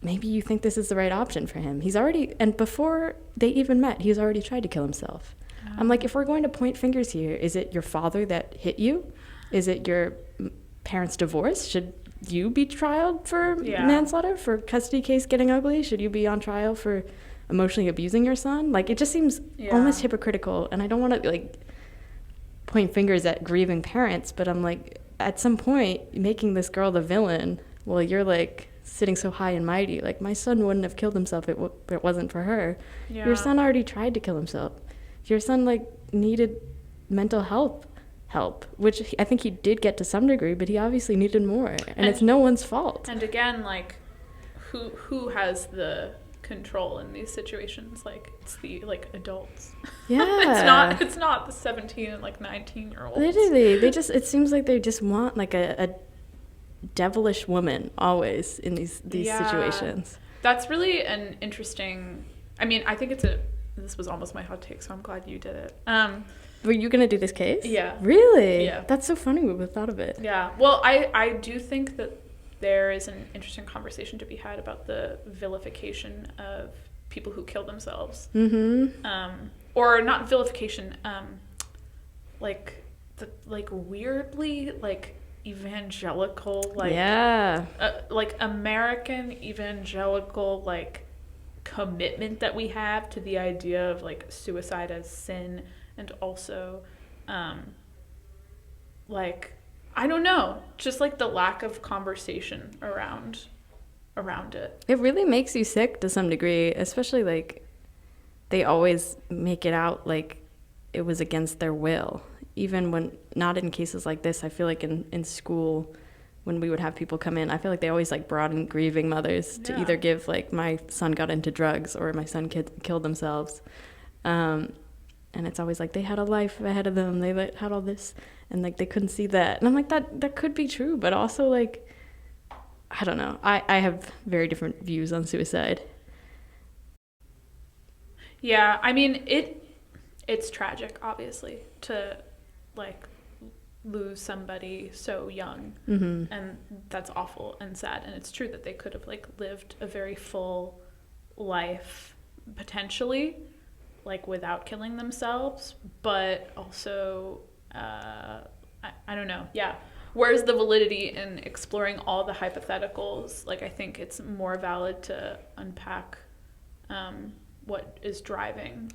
maybe you think this is the right option for him. He's already, and before they even met, he's already tried to kill himself. I'm like, if we're going to point fingers here, is it your father that hit you? Is it your parents' divorce? Should you be trialed for manslaughter, for custody case getting ugly? Should you be on trial for emotionally abusing your son? Like, it just seems almost hypocritical. And I don't want to, like, point fingers at grieving parents, but I'm like, at some point, making this girl the villain, well, you're like sitting so high and mighty, like, my son wouldn't have killed himself if it wasn't for her. Your son already tried to kill himself. Your son like needed mental health help, which I think he did get to some degree, but he obviously needed more, and it's no one's fault. And again, like, who has the control in these situations? Like, it's the like adults. Yeah. it's not the 17 and like 19-year-olds. Literally, they just, it seems like they just want like a devilish woman always in these situations. That's really an interesting, I mean, I think this was almost my hot take, so I'm glad you did it. Were you gonna do this case? Yeah. Really? Yeah. That's so funny, we would have thought of it. Yeah. Well, I do think that there is an interesting conversation to be had about the vilification of people who kill themselves. Or not vilification, like the weirdly like evangelical, like like American evangelical like commitment that we have to the idea of like suicide as sin, and also like, I don't know, just like the lack of conversation around it. It really makes you sick to some degree, especially like they always make it out like it was against their will. Even when not in cases like this, I feel like in school, when we would have people come in, I feel like they always like brought in grieving mothers to either give like, my son got into drugs or my son killed themselves. And it's always like they had a life ahead of them. They had all this, and like they couldn't see that. And I'm like, that could be true, but also like, I don't know. I have very different views on suicide. Yeah, I mean, it's tragic, obviously, to like lose somebody so young, and that's awful and sad. And it's true that they could have like lived a very full life potentially, like without killing themselves, but also I don't know. Yeah, where's the validity in exploring all the hypotheticals? Like, I think it's more valid to unpack what is driving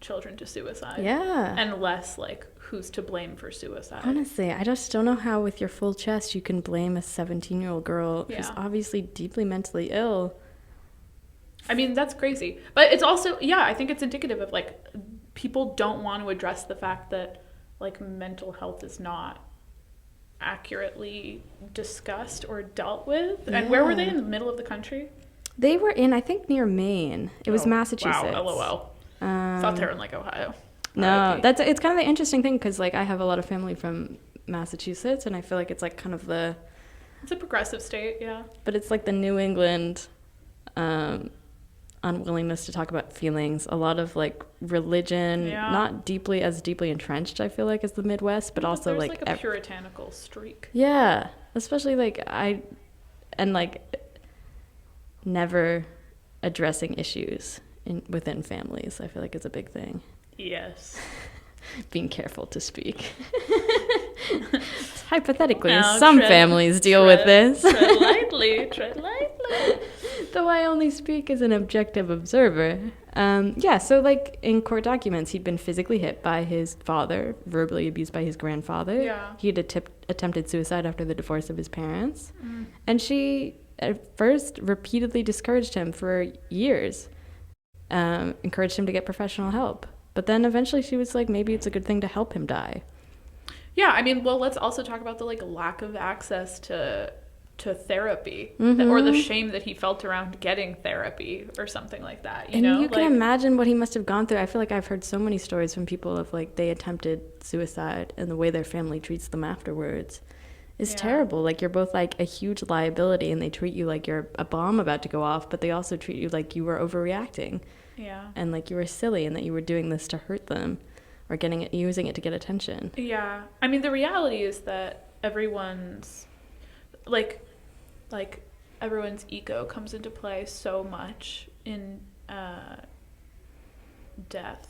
children to suicide. Yeah. And less, like, who's to blame for suicide. Honestly, I just don't know how with your full chest you can blame a 17-year-old girl who's obviously deeply mentally ill. I mean, that's crazy. But it's also, I think it's indicative of, like, people don't want to address the fact that, like, mental health is not accurately discussed or dealt with. And where were they? In the middle of the country? They were in, I think, near Maine. It was Massachusetts. Wow, LOL. Thought they were in, like, Ohio. No, it's kind of the interesting thing because, like, I have a lot of family from Massachusetts, and I feel like it's, like, kind of the... It's a progressive state, yeah. But it's, like, the New England unwillingness to talk about feelings. A lot of, like, religion, not as deeply entrenched, I feel like, as the Midwest, but also, there's, like a puritanical streak. Yeah, especially, like, never addressing issues within families, I feel like is a big thing. Yes. Being careful to speak. Hypothetically, some families deal with this. Tread lightly. Though I only speak as an objective observer. So, like, in court documents, he'd been physically hit by his father, verbally abused by his grandfather. Yeah. He had attempted suicide after the divorce of his parents. And she, at first, repeatedly discouraged him for years. Encouraged him to get professional help. But then eventually she was like, maybe it's a good thing to help him die. Yeah, I mean, well, let's also talk about the, like, lack of access to therapy, or the shame that he felt around getting therapy or something like that, you know? You can imagine what he must have gone through. I feel like I've heard so many stories from people of, like, they attempted suicide and the way their family treats them afterwards is terrible. Like, you're both, like, a huge liability and they treat you like you're a bomb about to go off, but they also treat you like you were overreacting. Yeah. And, like, you were silly and that you were doing this to hurt them or using it to get attention. Yeah. I mean, the reality is that everyone's everyone's ego comes into play so much in death.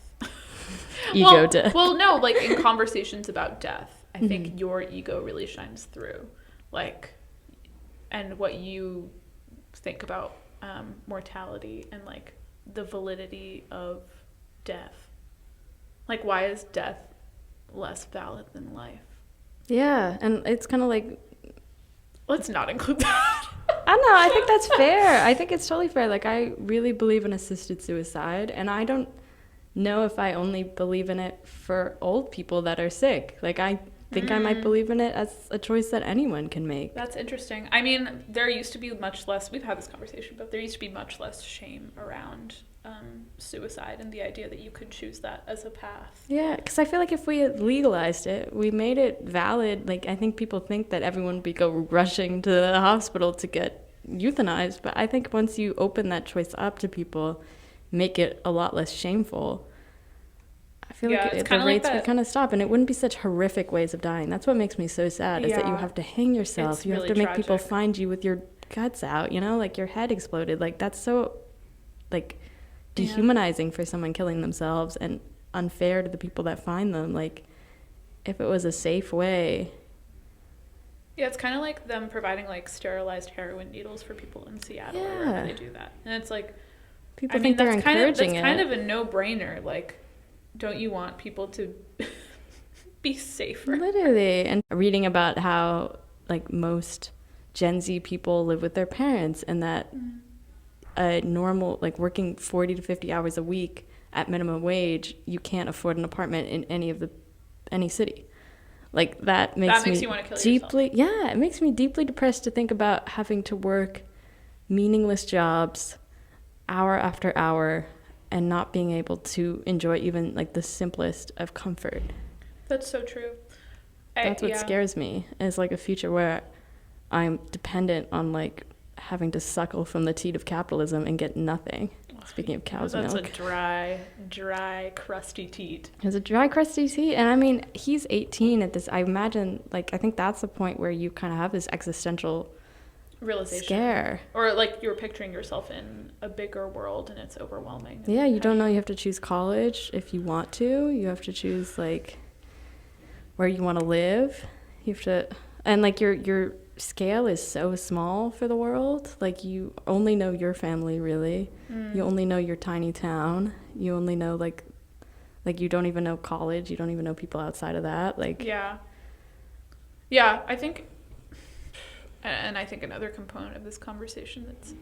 Death. Well, no, like, in conversations about death, I think your ego really shines through, like, and what you think about mortality and, like, the validity of death. Like, why is death less valid than life? Yeah, and it's kind of like... Let's not include that. I don't know, I think that's fair. I think it's totally fair. Like, I really believe in assisted suicide, and I don't know if I only believe in it for old people that are sick. Like, I think I might believe in it as a choice that anyone can make. That's interesting. I mean, there used to be much less, we've had this conversation, but there used to be much less shame around suicide and the idea that you could choose that as a path. Yeah, because I feel like if we had legalized it, we made it valid. Like, I think people think that everyone would go rushing to the hospital to get euthanized, but I think once you open that choice up to people, make it a lot less shameful, I feel like the rates would kind of stop, and it wouldn't be such horrific ways of dying. That's what makes me so sad, is that you have to hang yourself. It's you really have to make tragic. people find you with your guts out, you know, like your head exploded. Like, that's so, like, dehumanizing for someone killing themselves and unfair to the people that find them. Like, if it was a safe way. Yeah, it's kind of like them providing, like, sterilized heroin needles for people in Seattle or wherever they do that. And it's like, people think they're encouraging it. That's kind of a no-brainer. Like, don't you want people to be safer? Literally. And reading about how, like, most Gen Z people live with their parents, and that a normal, like, working 40 to 50 hours a week at minimum wage, you can't afford an apartment in any city. Like, that makes me you want to kill deeply yourself. Yeah, it makes me deeply depressed to think about having to work meaningless jobs hour after hour and not being able to enjoy even, like, the simplest of comfort. That's so true. That's what scares me, is, like, a future where I'm dependent on, like, having to suckle from the teat of capitalism and get nothing. Speaking of cow's milk. That's a dry, crusty teat. It's a dry, crusty teat. And I mean, he's 18 at this. I imagine, like, I think that's the point where you kind of have this existential realization. Scare. Or, like, you're picturing yourself in a bigger world and it's overwhelming. Yeah, you don't know. You have to choose college if you want to. You have to choose, like, where you want to live. You have to And like your scale is so small for the world. Like you only know your family, really. You only know your tiny town. You only know like you don't even know college. You don't even know people outside of that. Like yeah, I think another component of this conversation that's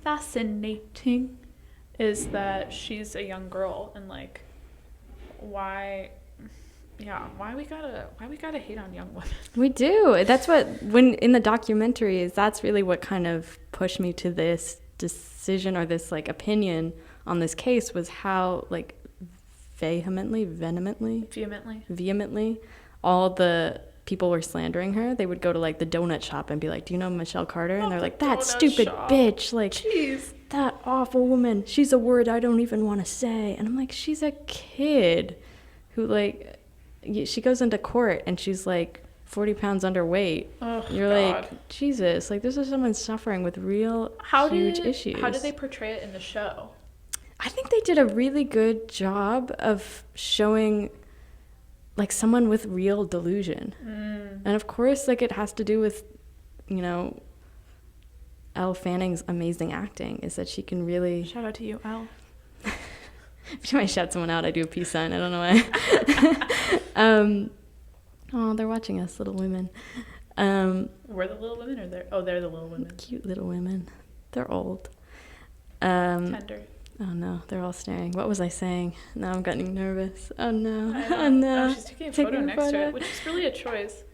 fascinating is that she's a young girl, and like why we gotta hate on young women. we do. That's what, when in the documentary, is that's really what kind of pushed me to this decision or this like opinion on this case, was how like vehemently all the people were slandering her. They would go to like the donut shop and be like, do you know Michelle Carter? And they're like, that stupid bitch, like, jeez, that awful woman, she's a word I don't even want to say. And I'm like, she's a kid who like, she goes into court and she's like 40 pounds underweight. Oh, you're God. Like, Jesus, like this is someone suffering with real huge issues. How did they portray it in the show? I think they did a really good job of showing like someone with real delusion. And of course, like it has to do with, you know, Elle Fanning's amazing acting, is that she can really... Shout out to you, Elle. If I shout someone out, I do a peace sign. I don't know why. Oh, they're watching us, Little Women. We're the Little Women, or they're the Little Women? Cute Little Women. They're old. Tender. Oh no, they're all staring. What was I saying? Now I'm getting nervous. Oh no. Oh no. Oh, she's taking a photo next to it, which is really a choice.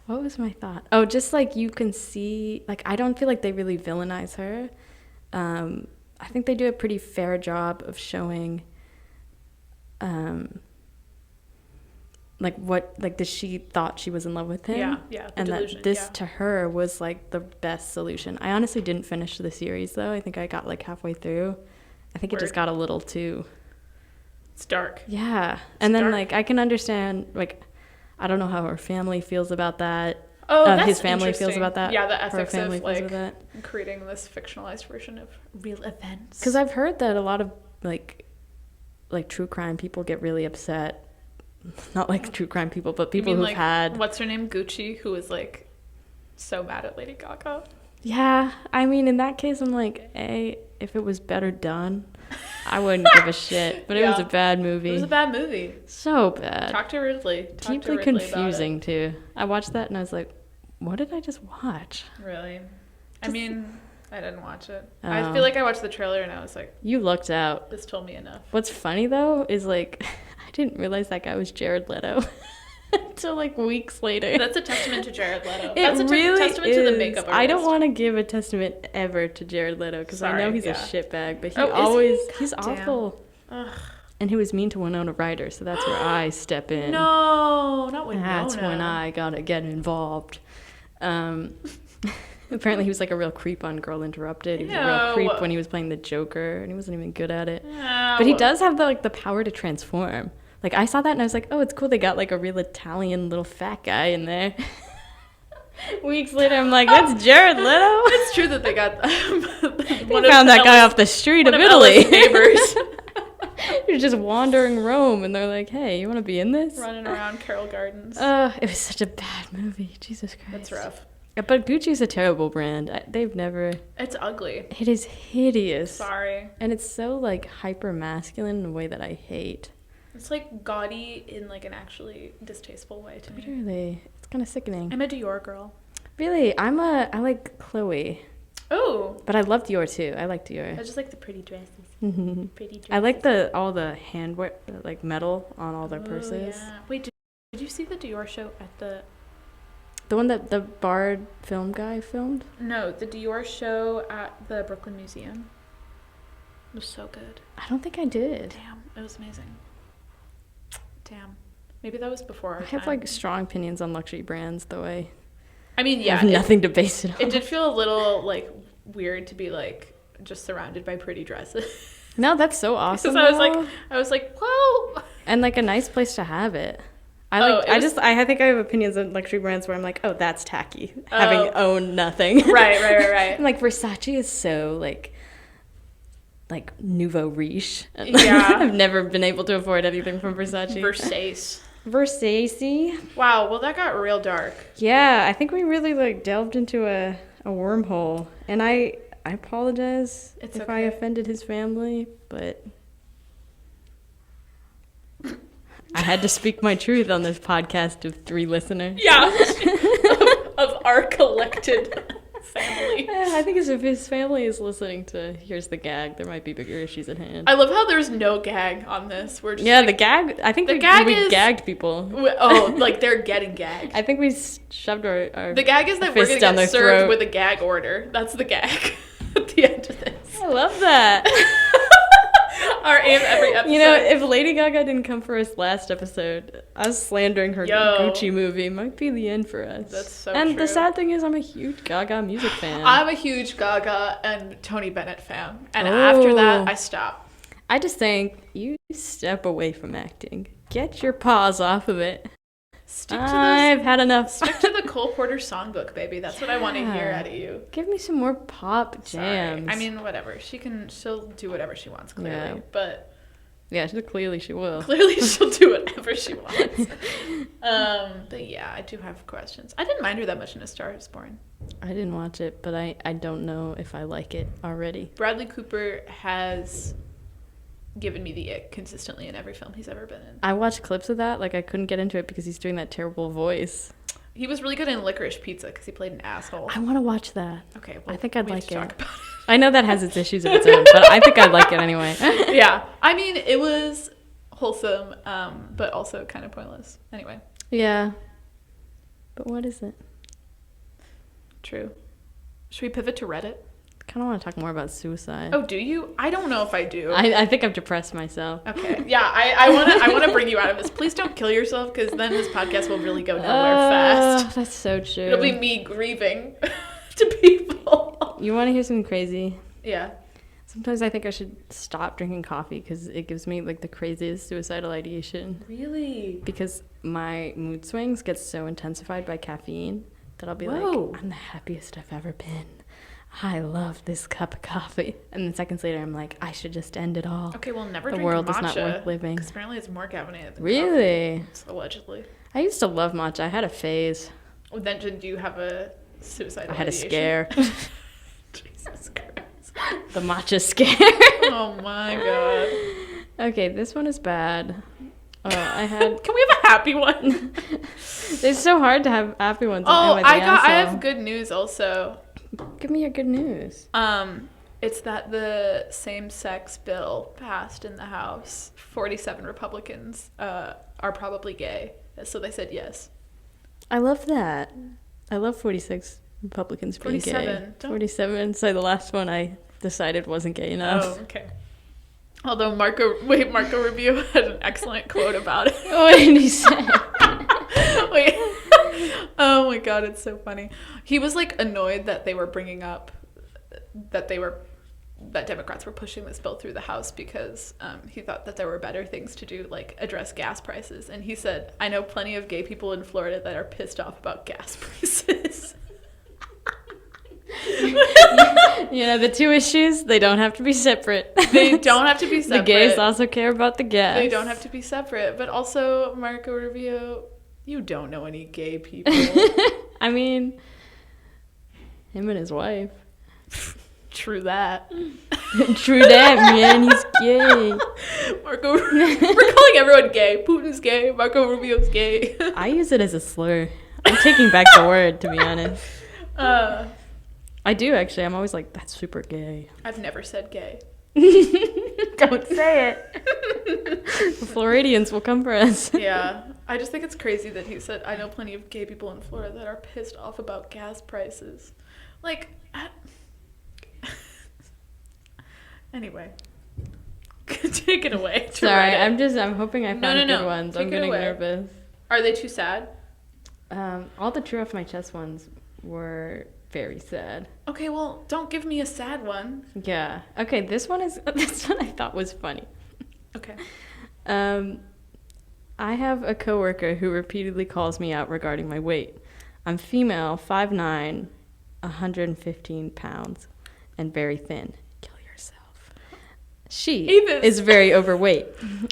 What was my thought? Oh, just like you can see, like I don't feel like they really villainize her. I think they do a pretty fair job of showing like what, like that she thought she was in love with him. Yeah. And delusion, that this to her was like the best solution. I honestly didn't finish the series though. I think I got like halfway through. I think it just got a little too... It's dark. Yeah. And then, like, I can understand, like, I don't know how her family feels about that. Oh, that's his family feels about that. Yeah, the ethics of, like, creating this fictionalized version of real events. Because I've heard that a lot of, like true crime people get really upset. Not like true crime people, but people who've like, had... What's her name? Gucci, who was, like, so mad at Lady Gaga. Yeah. I mean, in that case, I'm like, if it was better done, I wouldn't give a shit. But it was a bad movie. It was a bad movie. So bad. Talk to Ridley. Deeply confusing, too. I watched that and I was like, what did I just watch? Really? I mean, I didn't watch it. I feel like I watched the trailer and I was like... You lucked out. This told me enough. What's funny, though, is like, I didn't realize that guy was Jared Leto. Until like weeks later. That's a testament to Jared Leto. That's really testament to the makeup artist. I don't want to give a testament ever to Jared Leto because I know he's a shitbag, but he's awful. Ugh. And he was mean to Winona Ryder, so that's where I step in. No, not Winona. That's when I gotta get involved. Apparently he was like a real creep on Girl Interrupted. He was a real creep when he was playing the Joker, and he wasn't even good at it. No. But he does have the power to transform. Like, I saw that and I was like, oh, it's cool. They got, like, a real Italian little fat guy in there. Weeks later, I'm like, that's Jared Leto? It's true that they got they found that guy off the street of Italy. Neighbors. You're just wandering Rome, and they're like, hey, you want to be in this? Running around Carroll Gardens. It was such a bad movie. Jesus Christ. That's rough. But Gucci's a terrible brand. They've never... It's ugly. It is hideous. Sorry. And it's so, like, hyper-masculine in a way that I hate. It's like gaudy in like an actually distasteful way to me. Literally. It's kind of sickening. I'm a Dior girl. Really? I like Chloe. Oh. But I love Dior too. I like Dior. I just like the pretty dresses. Mm-hmm. Pretty dresses. I like all the handwear, like metal on all their purses. Yeah. Wait, did you see the Dior show at the... The one that the Bard film guy filmed? No, the Dior show at the Brooklyn Museum. It was so good. I don't think I did. Damn, it was amazing. Damn. Maybe that was before our time. I have like strong opinions on luxury brands, though I mean, yeah. have nothing to base it on. It did feel a little like weird to be like just surrounded by pretty dresses. No, that's so awesome. Because I was like, well, and like a nice place to have it. I think I have opinions on luxury brands where I'm like, oh, that's tacky. Having owned nothing. Right. And like Versace is so like nouveau riche. Yeah. I've never been able to afford anything from Versace. Versace. Versace. Wow, well, that got real dark. Yeah, I think we really like delved into a wormhole, and I apologize if I offended his family, but I had to speak my truth on this podcast of 3 listeners. Yeah, of our collected family. I think if his family is listening to Here's the Gag, there might be bigger issues at hand. I love how there's no gag on this. We're just the gag. I think we gagged people. Like they're getting gagged. I think we shoved our the gag is that we're gonna get served with a gag order. That's the gag at the end of this. I love that. Our aim every episode. If Lady Gaga didn't come for us last episode, us slandering her Gucci movie might be the end for us. That's so And true. the sad thing is I'm a huge Gaga music fan. I'm a huge Gaga and Tony Bennett fan. And after that, I stop. I just think you step away from acting. Get your paws off of it. I've had enough. Stick to the Cole Porter songbook, baby. That's what I want to hear out of you. Give me some more pop jams. Sorry. I mean, whatever. She'll do whatever she wants, clearly. Yeah. But yeah, clearly she will. Clearly she'll do whatever she wants. But yeah, I do have questions. I didn't mind her that much in A Star Is Born. I didn't watch it, but I don't know if I like it already. Bradley Cooper has given me the ick consistently in every film he's ever been in. I watched clips of that. Like, I couldn't get into it because he's doing that terrible voice. He was really good in Licorice Pizza because he played an asshole. I want to watch that. Okay, well, I think I'd like it. Talk about it. I know that has its issues of its own, but I think I'd like it anyway. Yeah, I mean, it was wholesome, but also kind of pointless. Anyway. Yeah. But what is it? True. Should we pivot to Reddit? I kind of want to talk more about suicide. Oh, do you? I don't know if I do. I think I've depressed myself. Okay. Yeah, I want to bring you out of this. Please don't kill yourself, because then this podcast will really go nowhere fast. That's so true. It'll be me grieving to people. You want to hear something crazy? Yeah. Sometimes I think I should stop drinking coffee because it gives me like the craziest suicidal ideation. Really? Because my mood swings get so intensified by caffeine that I'll be like, I'm the happiest I've ever been. I love this cup of coffee. And then seconds later, I'm like, I should just end it all. Okay, well, never the drink world matcha, is not worth living. Because apparently it's more caffeinated than really? coffee, allegedly. I used to love matcha. I had a phase. Well, then did you have a suicidal I had ideation? a scare. Jesus Christ. The matcha scare. Oh my god. Okay, this one is bad. I had. Can we have a happy one? It's so hard to have happy ones. I have good news also. Give me your good news. It's that the same-sex bill passed in the House. 47 Republicans are probably gay, so they said yes. I love that. I love 46 Republicans being 47. gay. 47. So the last one I decided wasn't gay enough. Oh, okay. Although Marco Rubio had an excellent quote about it. What did he say? Wait. Oh my god, it's so funny. He was like annoyed that they were bringing up that Democrats were pushing this bill through the House because he thought that there were better things to do, like address gas prices. And he said, I know plenty of gay people in Florida that are pissed off about gas prices. The two issues, they don't have to be separate. They don't have to be separate. The gays also care about the gas. They don't have to be separate. But also, Marco Rubio, you don't know any gay people. I mean, him and his wife. True that. True that, man. He's gay. We're calling everyone gay. Putin's gay. Marco Rubio's gay. I use it as a slur. I'm taking back the word, to be honest. I do, actually. I'm always like, that's super gay. I've never said gay. Don't say it. The Floridians will come for us. Yeah. I just think it's crazy that he said, I know plenty of gay people in Florida that are pissed off about gas prices. Like, anyway. Take it away. Sorry, I'm hoping I found good ones. Take I'm getting nervous. Are they too sad? All the True Off My Chest ones were very sad. Okay, well, don't give me a sad one. Yeah. Okay, this one I thought was funny. Okay. I have a coworker who repeatedly calls me out regarding my weight. I'm female, 5'9", 115 pounds, and very thin. Kill yourself. She Avis. is very overweight.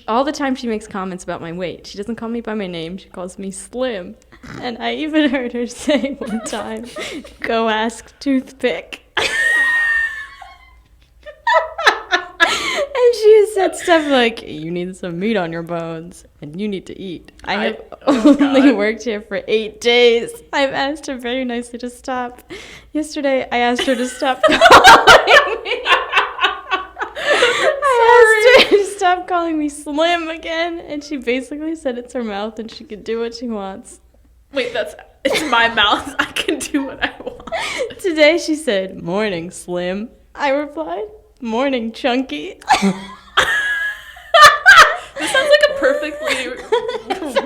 All the time she makes comments about my weight. She doesn't call me by my name. She calls me Slim. And I even heard her say one time, "Go ask Toothpick." And she has said stuff like, "You need some meat on your bones, and you need to eat." I have only worked here for 8 days. I've asked her very nicely to stop. Yesterday, I asked her to stop calling me. I asked her to stop calling me Slim again, and she basically said it's her mouth and she can do what she wants. Wait, it's my mouth. I can do what I want. Today she said, "Morning, Slim." I replied, "Morning, Chunky." This sounds like a perfectly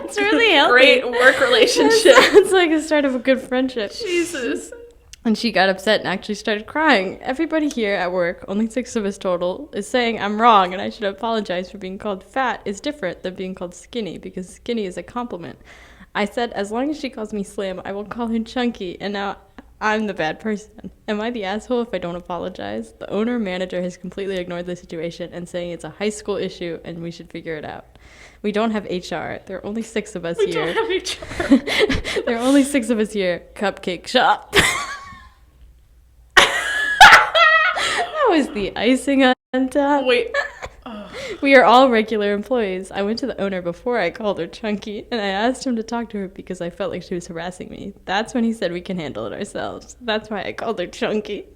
It's really healthy. great work relationship. It's like the start of a good friendship. Jesus. And she got upset and actually started crying. Everybody here at work, only 6 of us total, is saying I'm wrong and I should apologize for being called fat is different than being called skinny, because skinny is a compliment. I said, as long as she calls me Slim, I will call her Chunky, and now I'm the bad person. Am I the asshole if I don't apologize? The owner manager has completely ignored the situation and saying it's a high school issue and we should figure it out. We don't have HR. There are only 6 of us We here. don't have HR. There are only 6 of us here. Cupcake shop. That was the icing on top. Wait. We are all regular employees. I went to the owner before I called her Chunky, and I asked him to talk to her because I felt like she was harassing me. That's when he said we can handle it ourselves. That's why I called her Chunky.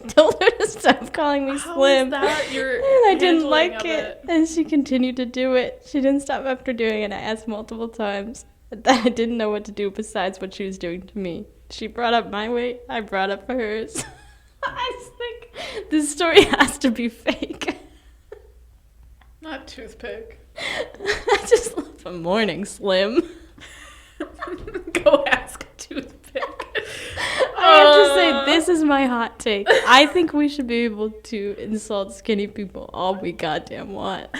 I told her to stop calling me Slim. How is that your and I didn't handling like of it. And she continued to do it. She didn't stop after doing it. I asked multiple times that I didn't know what to do besides what she was doing to me. She brought up my weight. I brought up hers. I just think this story has to be fake. Not Toothpick. I just love a morning, Slim. Go ask Toothpick. I have to say, this is my hot take. I think we should be able to insult skinny people all we goddamn want.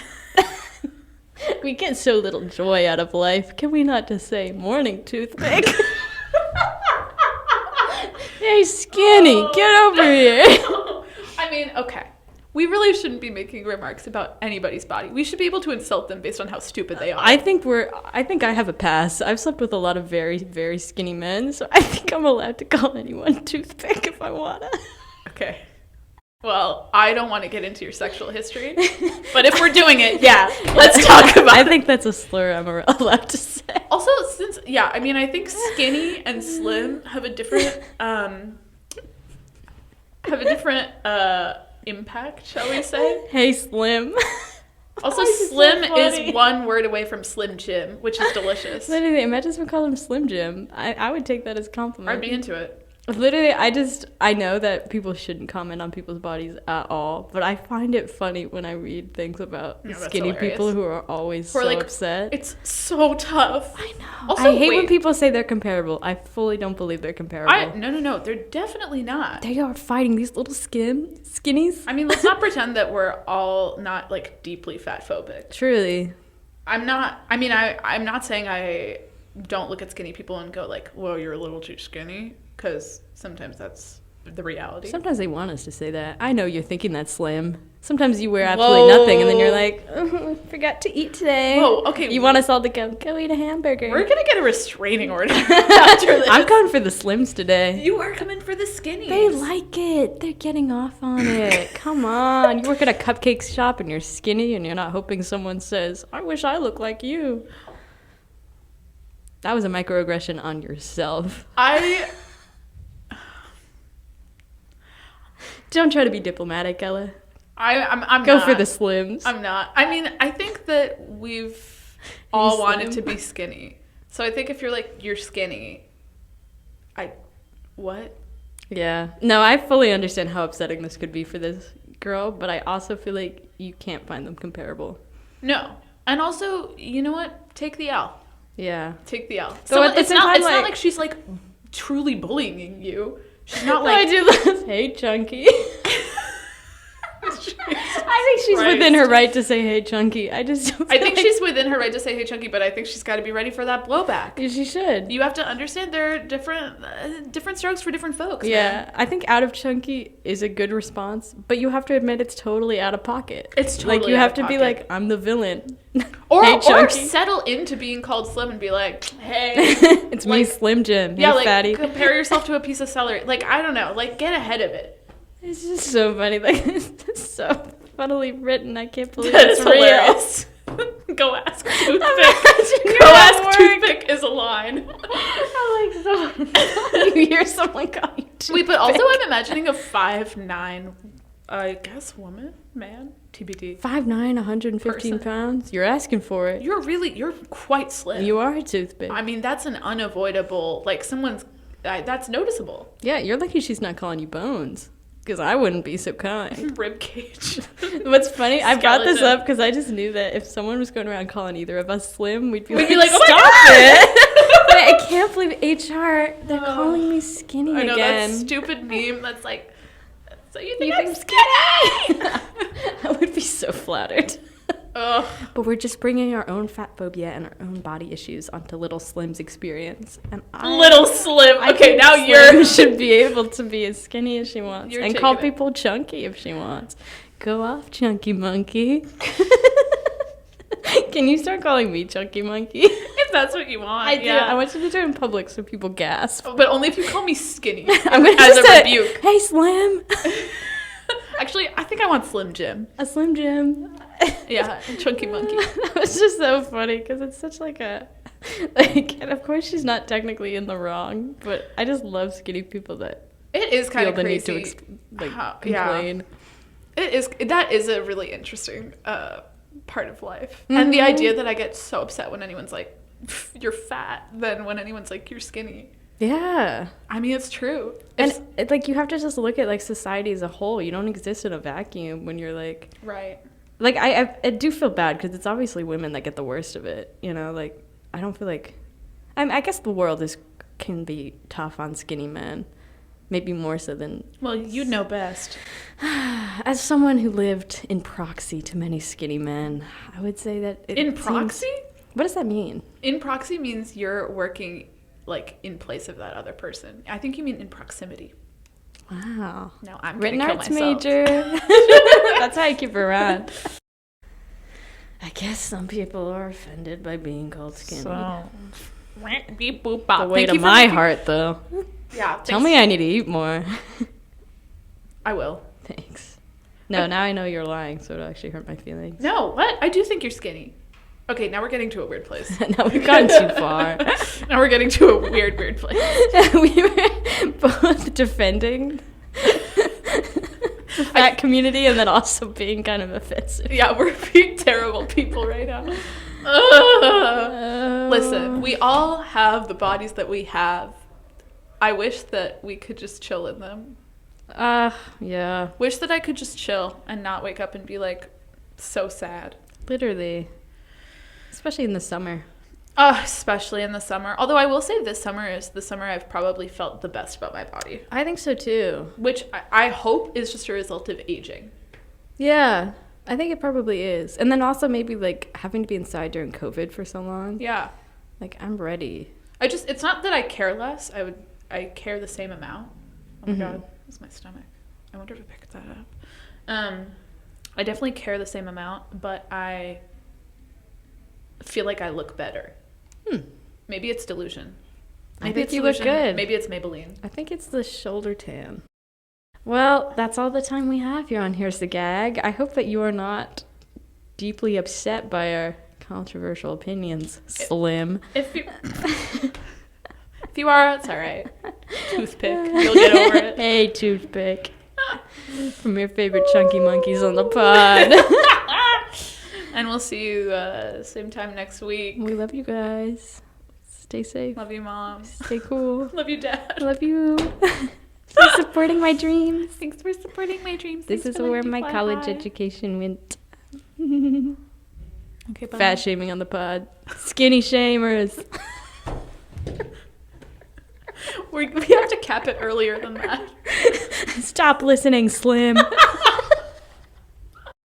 We get so little joy out of life. Can we not just say, "Morning, Toothpick"? Hey, skinny, get over here. I mean, okay. We really shouldn't be making remarks about anybody's body. We should be able to insult them based on how stupid they are. I think I have a pass. I've slept with a lot of very, very skinny men, so I think I'm allowed to call anyone Toothpick if I wanna. Okay. Well, I don't want to get into your sexual history, but if we're doing it, yeah, let's talk about it. I think that's a slur I'm allowed to say. Also, I think skinny and slim have a different, impact, shall we say? Hey, Slim. Also, This is slim so funny. is one word away from Slim Jim, which is delicious. Literally, imagine if we called him Slim Jim. I would take that as a compliment. I'd be into it. Literally, I know that people shouldn't comment on people's bodies at all, but I find it funny when I read things about No, that's skinny hilarious. people who are always Who are, so like, upset. It's so tough. I know. Also, I hate when wait. people say they're comparable. I fully don't believe they're comparable. No, they're definitely not. They are fighting these little skinnies. I mean, let's not pretend that we're all not, like, deeply fat phobic. Truly. I'm not saying I don't look at skinny people and go like, "Whoa, you're a little too skinny," because sometimes that's the reality. Sometimes they want us to say that. I know you're thinking that's Slim. Sometimes you wear absolutely nothing, and then you're like, "Oh, I forgot to eat today." Whoa, okay. You want us all to go eat a hamburger. We're gonna get a restraining order after this. I'm coming for the Slims today. You are coming for the skinnies. They like it. They're getting off on it. Come on. You work at a cupcake shop and you're skinny and you're not hoping someone says, "I wish I looked like you." That was a microaggression on yourself. Don't try to be diplomatic, Ella. I'm Go not. for the Slims. I'm not. I mean, I think that we've all wanted to be skinny. So I think if you're like, you're skinny, what? Yeah. No, I fully understand how upsetting this could be for this girl, but I also feel like you can't find them comparable. No. And also, you know what? Take the L. Yeah. Take the L. So So at the it's same not time, it's not like- like she's like truly bullying you. She's not I like do this. Hey, Chunky. I I think she's within her right to say, hey, chunky. I think she's within her right to say, hey, chunky, but I think she's got to be ready for that blowback. She should. You have to understand there are different strokes for different folks. Yeah, man. I think out of chunky is a good response, but you have to admit it's totally out of pocket. It's totally like, you have to pocket. be like, I'm the villain. Or settle into being called slim and be like, hey. It's me, Slim Jim. Yeah, hey, like, fatty. compare yourself to a piece of celery. Like, I don't know. Like, get ahead of it. It's just so funny. Like, it's just so funnily written. I can't believe That's it's hilarious. Go ask Toothpick. Go ask Toothpick is a line. I'm like, so you hear someone call you Toothpick. Wait, but also I'm imagining a 5'9", I guess, man, TBD. 5'9", 115 pounds. You're asking for it. You're quite slim. You are a toothpick. I mean, that's an unavoidable, like, that's noticeable. Yeah, you're lucky she's not calling you Bones. Because I wouldn't be so kind. Rib cage. What's funny, I brought this up because I just knew that if someone was going around calling either of us slim, we'd be like, oh stop it. But I can't believe HR, they're calling me skinny again. I know, that stupid meme that's like, so you think I'm skinny? I would be so flattered. Ugh. But we're just bringing our own fat phobia and our own body issues onto Little Slim's experience. And Little Slim. Okay, now Slim should be able to be as skinny as she wants and call it. people chunky if she wants. Go off, chunky monkey. Can you start calling me chunky monkey? If that's what you want. I do. I want you to do it in public so people gasp. But only if you call me skinny. I'm gonna as a rebuke. Hey, Slim. Actually, I think I want Slim Jim. A Slim Jim. Yeah, chunky monkey. That was just so funny because it's such like a, like, and of course she's not technically in the wrong, but I just love skinny people that it is kind of feel the crazy. need to complain. Yeah. It is. That is a really interesting part of life, and the idea that I get so upset when anyone's like, "You're fat," than when anyone's like, "You're skinny." Yeah. I mean, it's true. And it's like you have to just look at like society as a whole. You don't exist in a vacuum when you're like... Right. Like, I do feel bad because it's obviously women that get the worst of it, you know? Like, I don't feel like... I guess the world can be tough on skinny men. Maybe more so than... Well, you know best. As someone who lived in proxy to many skinny men, I would say that... In proxy? What does that mean? In proxy means you're working... like in place of that other person. I think you mean in proximity. Wow. No, I'm written gonna kill arts myself. major. That's how I keep her around. I guess some people are offended by being called skinny. So, beep boop The bop. way to my heart, though. Yeah. Tell me I need to eat more. I will. Thanks. No, now I know you're lying, so it'll actually hurt my feelings. No, what? I do think you're skinny. Okay, now we're getting to a weird place. Now we've gone too far. Now we're getting to a weird place. We were both defending the fat community and then also being kind of offensive. Yeah, we're being terrible people right now. Listen, we all have the bodies that we have. I wish that we could just chill in them. Yeah. Wish that I could just chill and not wake up and be like so sad. Literally. Especially in the summer. Especially in the summer. Although I will say this summer is the summer I've probably felt the best about my body. I think so too. Which I hope is just a result of aging. Yeah, I think it probably is. And then also maybe like having to be inside during COVID for so long. Yeah. Like, I'm ready. It's not that I care less. I care the same amount. Oh my God, that's my stomach. I wonder if I picked that up. I definitely care the same amount, but I feel like I look better. Maybe it's delusion. I think you look good. Maybe it's Maybelline. I think it's the shoulder tan. Well, that's all the time we have here on Here's the Gag. I hope that you are not deeply upset by our controversial opinions, Slim. If you are, it's all right. Toothpick. You'll get over it. Hey, Toothpick. From your favorite chunky monkeys on the pod. And we'll see you same time next week. We love you guys. Stay safe. Love you, Mom. Stay cool. Love you, Dad. Love you. For supporting my dreams. Thanks for supporting my dreams. This is where my college education went. Okay, bye. Fat shaming on the pod. Skinny shamers. We have to cap it earlier than that. Stop listening, Slim.